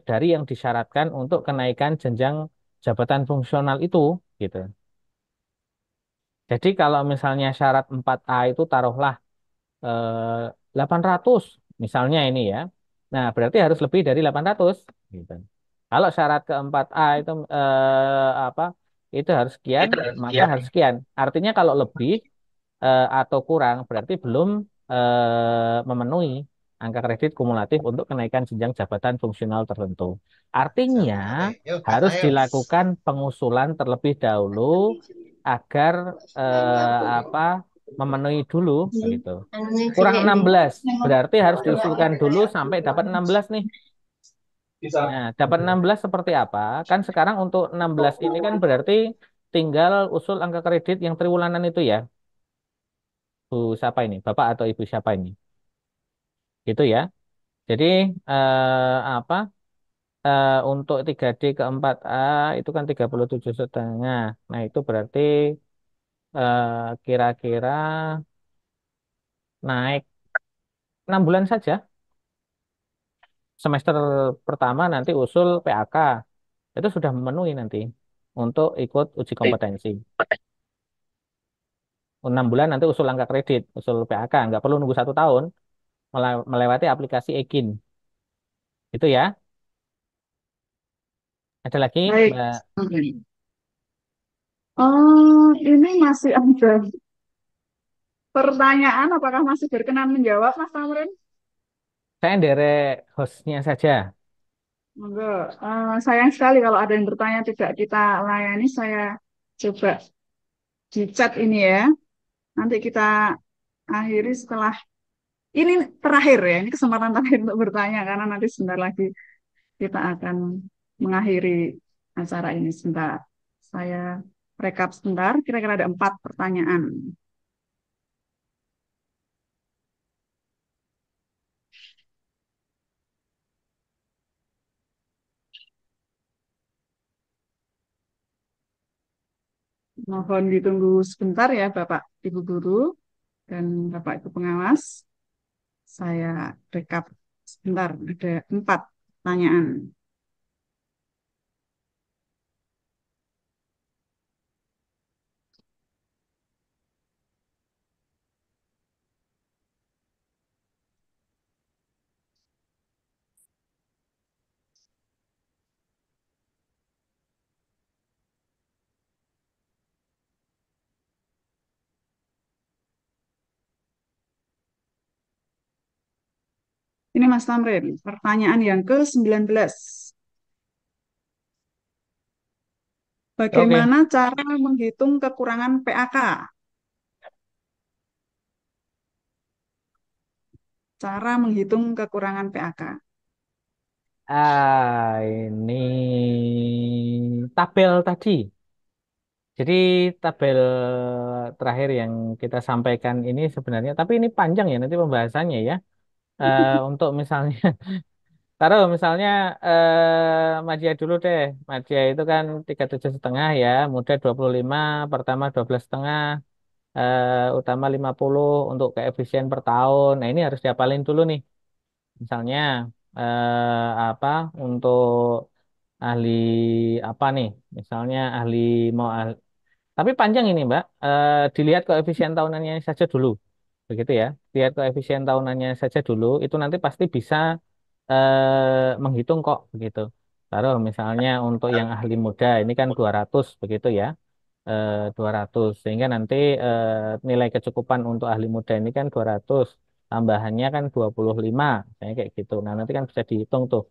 Speaker 1: dari yang disyaratkan untuk kenaikan jenjang jabatan fungsional itu, gitu. Jadi kalau misalnya syarat 4A itu taruhlah 800 misalnya ini ya. Nah, berarti harus lebih dari 800 gitu. Kalau syarat keempat A itu apa? Itu harus sekian, maka harus sekian. Artinya kalau lebih atau kurang berarti belum memenuhi angka kredit kumulatif untuk kenaikan jenjang jabatan fungsional tertentu. Artinya harus dilakukan pengusulan terlebih dahulu agar apa memenuhi dulu gitu. Kurang 16 berarti harus diusulkan dulu sampai dapat 16 nih. Nah, dapat 16 seperti apa? Kan sekarang untuk 16 ini kan berarti tinggal usul angka kredit yang triwulanan itu ya. Bu siapa ini? Bapak atau Ibu siapa ini? Gitu ya. Jadi apa? Untuk 3D ke 4A itu kan 37,5. Nah, itu berarti kira-kira naik 6 bulan saja. Semester pertama nanti usul PAK. Itu sudah memenuhi nanti untuk ikut uji kompetensi. 6 bulan nanti usul angka kredit, usul PAK. Nggak perlu nunggu 1 tahun melewati aplikasi EKIN. Itu ya. Ada lagi,
Speaker 3: Baik.
Speaker 1: Mbak?
Speaker 3: Oh, ini masih ada pertanyaan. Apakah masih berkenan menjawab, Mas Tamrin?
Speaker 1: Saya derek hostnya saja.
Speaker 3: Enggak. Sayang sekali kalau ada yang bertanya tidak kita layani. Saya coba di chat ini ya. Nanti kita akhiri setelah ini terakhir ya. Ini kesempatan terakhir untuk bertanya karena nanti sebentar lagi kita akan mengakhiri acara ini. Sebentar. Saya rekap sebentar. Kira-kira ada 4 pertanyaan. Mohon ditunggu sebentar ya Bapak Ibu Guru dan Bapak Ibu Pengawas. Saya rekap sebentar, ada 4 pertanyaan. Ini Mas Tamrin, pertanyaan yang ke-19.
Speaker 1: Oke.
Speaker 3: Bagaimana cara menghitung kekurangan PAK? Cara menghitung kekurangan PAK.
Speaker 1: Ini tabel tadi. Jadi tabel terakhir yang kita sampaikan ini sebenarnya, tapi ini panjang ya nanti pembahasannya ya. Untuk misalnya, taruh misalnya Madia dulu deh. Madia itu kan 37,5 ya, muda 25, pertama 12,5, utama 50 untuk koefisien per tahun. Nah ini harus diapalin dulu nih. Misalnya apa untuk ahli apa nih? Misalnya ahli mau ahli, tapi panjang ini, Mbak. Dilihat koefisien tahunannya saja dulu. Begitu ya. Lihat koefisien tahunannya saja dulu, itu nanti pasti bisa menghitung kok begitu. Taruh misalnya untuk yang ahli muda ini kan 200 begitu ya. 200 sehingga nanti eh, nilai kecukupan untuk ahli muda ini kan 200 tambahannya kan 25 misalnya kayak gitu. Nah, nanti kan bisa dihitung tuh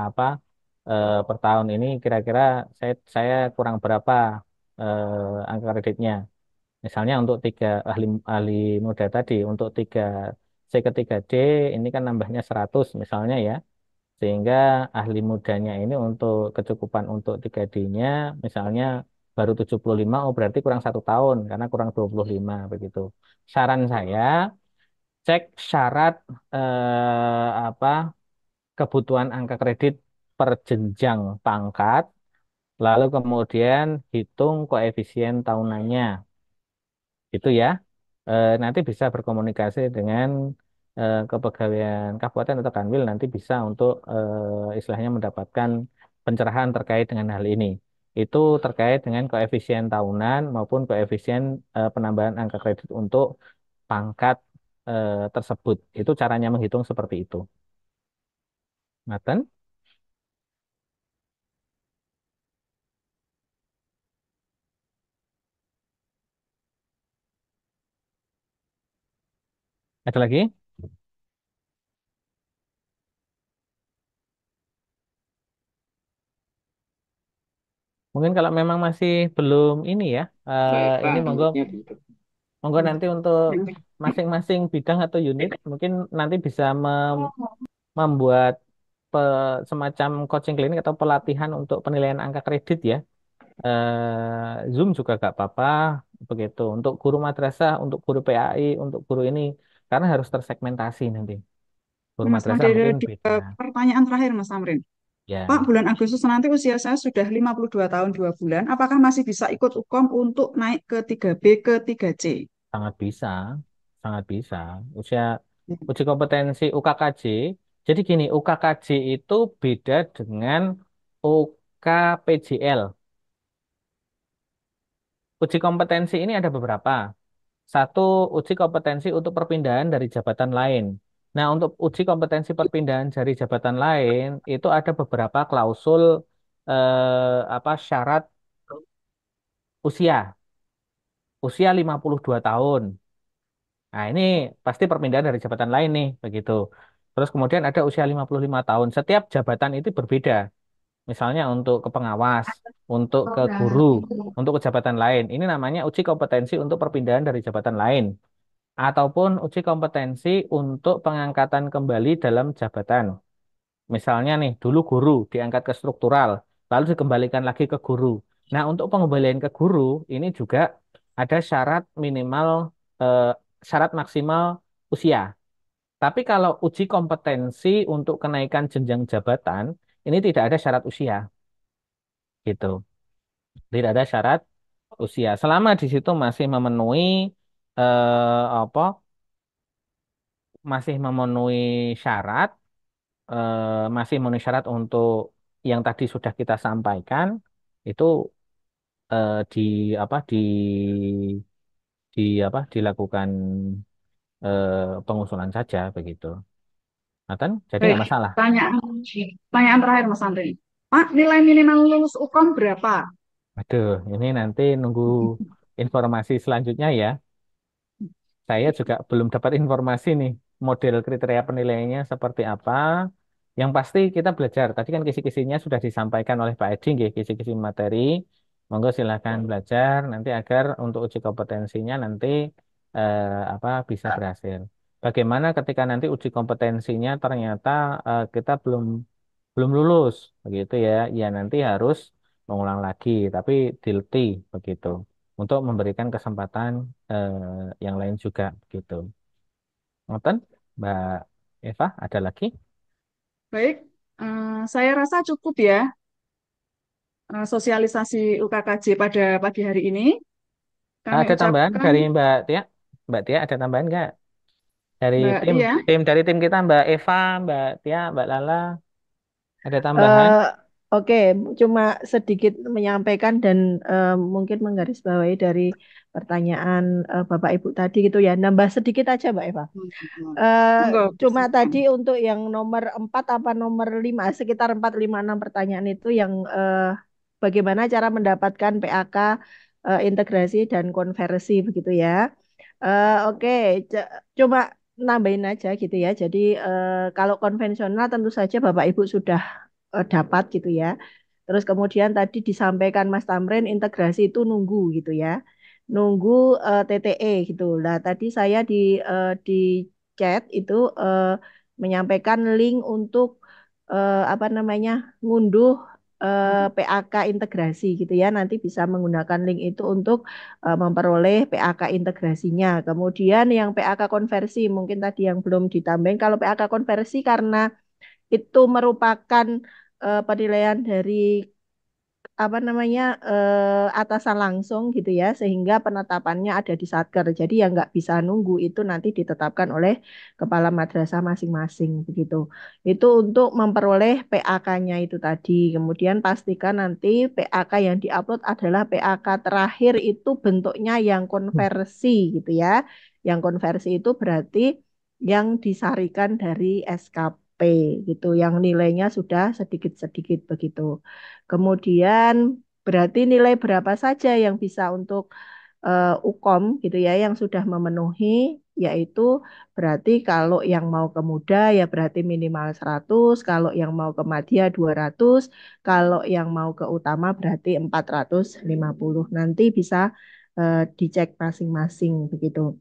Speaker 1: apa per tahun ini kira-kira saya kurang berapa angka kreditnya. Misalnya untuk tiga ahli ahli muda tadi, untuk tiga C ke 3D ini kan nambahnya 100 misalnya ya. Sehingga ahli mudanya ini untuk kecukupan untuk 3D-nya misalnya baru 75, oh berarti kurang 1 tahun karena kurang 25 begitu. Saran saya, cek syarat apa kebutuhan angka kredit per jenjang pangkat, lalu kemudian hitung koefisien tahunannya. Itu ya. Nanti bisa berkomunikasi dengan kepegawaian kabupaten atau kanwil nanti bisa untuk istilahnya mendapatkan pencerahan terkait dengan hal ini. Itu terkait dengan koefisien tahunan maupun koefisien penambahan angka kredit untuk pangkat tersebut. Itu caranya menghitung seperti itu. Ngaten? Ada lagi? Mungkin kalau memang masih belum ini ya,
Speaker 6: Baik,
Speaker 1: ini
Speaker 6: Pak.
Speaker 1: monggo
Speaker 6: Menurutnya ditutup.
Speaker 1: monggo nanti untuk masing-masing bidang atau unit mungkin nanti bisa membuat semacam coaching klinik atau pelatihan untuk penilaian angka kredit ya. Zoom juga gak apa-apa begitu. Untuk guru madrasah, untuk guru PAI, untuk guru ini karena harus tersegmentasi nanti. Guru
Speaker 3: Mas,
Speaker 1: madrasah
Speaker 3: ada
Speaker 1: mungkin
Speaker 3: di,
Speaker 1: beda.
Speaker 3: pertanyaan terakhir Mas Tamrin. Pak,
Speaker 1: Ya,
Speaker 3: bulan Agustus nanti usia saya sudah 52 tahun 2 bulan. Apakah masih bisa ikut UKOM untuk naik ke 3B ke 3C?
Speaker 1: sangat bisa, sangat bisa. Usia uji kompetensi UKKJ. Jadi gini, UKKJ itu beda dengan UKPJL. Uji kompetensi ini ada beberapa. Satu, uji kompetensi untuk perpindahan dari jabatan lain. Nah, untuk uji kompetensi perpindahan dari jabatan lain itu ada beberapa klausul apa syarat usia. Usia 52 tahun. Nah, ini pasti perpindahan dari jabatan lain nih, begitu. Terus kemudian ada usia 55 tahun. Setiap jabatan itu berbeda. Misalnya untuk ke pengawas, untuk ke guru, untuk ke jabatan lain. Ini namanya uji kompetensi untuk perpindahan dari jabatan lain. Ataupun uji kompetensi untuk pengangkatan kembali dalam jabatan. Misalnya nih, dulu guru diangkat ke struktural, lalu dikembalikan lagi ke guru. Nah, untuk pengembalian ke guru, ini juga ada syarat minimal, eh, syarat maksimal usia. Tapi kalau uji kompetensi untuk kenaikan jenjang jabatan, ini tidak ada syarat usia, gitu. Tidak ada syarat usia. Selama di situ masih memenuhi apa? Masih memenuhi syarat, masih memenuhi syarat untuk yang tadi sudah kita sampaikan, itu di apa di apa dilakukan pengusulan saja begitu. Nathan, jadi
Speaker 3: Baik,
Speaker 1: nggak masalah.
Speaker 3: pertanyaan terakhir Mas Tamrin. Pak, nilai minimal lulus UKOM berapa?
Speaker 1: Aduh, ini nanti nunggu informasi selanjutnya ya. Saya juga belum dapat informasi nih. model kriteria penilaiannya seperti apa. Yang pasti kita belajar. Tadi kan kisi-kisinya sudah disampaikan oleh Pak Edi, nggih, kisi-kisi materi. Monggo silakan belajar nanti agar untuk uji kompetensinya nanti apa bisa berhasil. Bagaimana ketika nanti uji kompetensinya ternyata kita belum lulus, begitu ya? Ya nanti harus mengulang lagi, tapi dileti begitu untuk memberikan kesempatan yang lain juga, begitu. Ngoten, Mbak Eva, ada lagi?
Speaker 3: Baik, saya rasa cukup ya sosialisasi UKKJ pada pagi hari ini. Kami
Speaker 1: Ada tambahan
Speaker 3: ucapkan
Speaker 1: dari Mbak Tia? Mbak Tia ada tambahan nggak? Dari
Speaker 3: Mbak
Speaker 1: tim,
Speaker 3: Tia.
Speaker 1: tim kita Mbak Eva, Mbak Tia, Mbak Lala, ada tambahan?
Speaker 8: Eh, oke, cuma sedikit menyampaikan dan mungkin menggarisbawahi dari pertanyaan Bapak Ibu tadi gitu ya. Nambah sedikit aja Mbak Eva. Eh,
Speaker 3: Monggo,
Speaker 8: cuma
Speaker 3: silakan.
Speaker 8: tadi untuk yang nomor 4 apa nomor 5 sekitar 4, 5, 6 pertanyaan itu yang bagaimana cara mendapatkan PAK integrasi dan konversi begitu ya. Oke, coba nambahin aja gitu ya. Jadi kalau konvensional tentu saja Bapak Ibu sudah dapat gitu ya. Terus kemudian tadi disampaikan Mas Tamrin integrasi itu nunggu gitu ya. Nunggu TTE gitu. Nah, tadi saya di chat itu menyampaikan link untuk apa namanya? Ngunduh PAK integrasi gitu ya. Nanti bisa menggunakan link itu untuk memperoleh PAK integrasinya. Kemudian yang PAK konversi mungkin tadi yang belum ditambahin kalau PAK konversi karena itu merupakan penilaian dari apa namanya atasan langsung gitu ya sehingga penetapannya ada di Satker jadi yang nggak bisa nunggu itu nanti ditetapkan oleh kepala madrasah masing-masing begitu itu untuk memperoleh PAK-nya itu tadi kemudian pastikan nanti PAK yang diupload adalah PAK terakhir itu bentuknya yang konversi gitu ya yang konversi itu berarti yang disarikan dari SKP gitu yang nilainya sudah sedikit-sedikit begitu. Kemudian berarti nilai berapa saja yang bisa untuk UKOM gitu ya yang sudah memenuhi yaitu berarti kalau yang mau ke muda ya berarti minimal 100, kalau yang mau ke madya 200, kalau yang mau ke utama berarti 450. Nanti bisa dicek masing-masing begitu.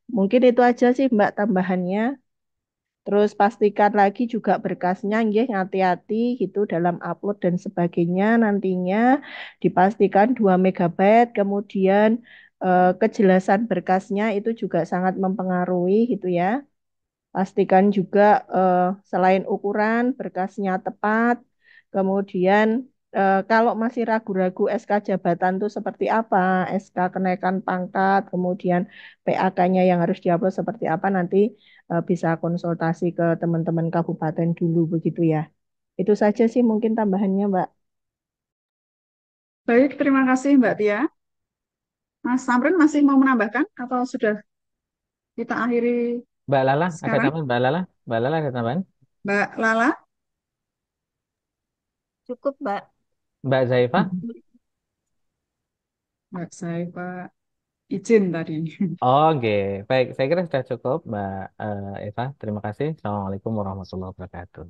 Speaker 8: Mungkin itu aja sih Mbak tambahannya. Terus pastikan lagi juga berkasnya nggih hati-hati gitu dalam upload dan sebagainya nantinya dipastikan 2 MB kemudian kejelasan berkasnya itu juga sangat mempengaruhi gitu ya. Pastikan juga selain ukuran berkasnya tepat, kemudian kalau masih ragu-ragu SK jabatan itu seperti apa, SK kenaikan pangkat, kemudian PAK-nya yang harus diupload seperti apa, nanti bisa konsultasi ke teman-teman kabupaten dulu begitu ya. Itu saja sih mungkin tambahannya, Mbak.
Speaker 3: Baik, terima kasih Mbak Tia. Mas Samrin masih mau menambahkan atau sudah kita akhiri
Speaker 1: Mbak Lala, ada
Speaker 3: sekarang?
Speaker 1: tambahan Mbak Lala? Mbak Lala ada tambahan?
Speaker 3: Mbak Lala?
Speaker 8: Cukup, Mbak.
Speaker 1: Mbak Zaifa?
Speaker 3: Mbak saya Pak izin tadi.
Speaker 1: Oke, baik. Saya kira sudah cukup, Mbak Eva. Terima kasih. Assalamualaikum warahmatullahi wabarakatuh.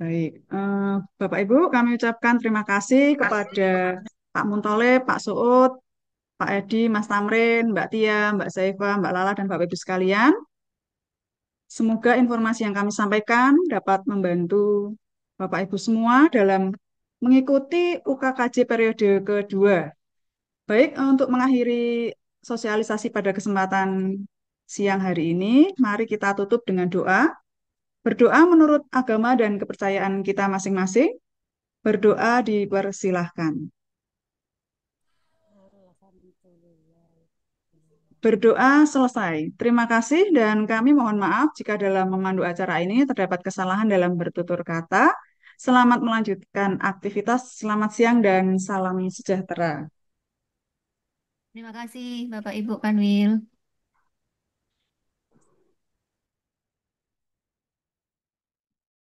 Speaker 3: Baik, Bapak Ibu, kami ucapkan terima kasih kepada Pak Muntole, Pak Suud, Pak Edi, Mas Tamrin, Mbak Tia, Mbak Saifa, Mbak Lala, dan Bapak Ibu sekalian. Semoga informasi yang kami sampaikan dapat membantu Bapak Ibu semua dalam mengikuti UKKJ periode kedua. Baik, untuk mengakhiri sosialisasi pada kesempatan siang hari ini, mari kita tutup dengan doa. Berdoa menurut agama dan kepercayaan kita masing-masing. Berdoa dipersilahkan. Berdoa selesai. Terima kasih dan kami mohon maaf jika dalam memandu acara ini terdapat kesalahan dalam bertutur kata. Selamat melanjutkan aktivitas. Selamat siang dan salam sejahtera.
Speaker 9: Terima kasih Bapak Ibu Kanwil.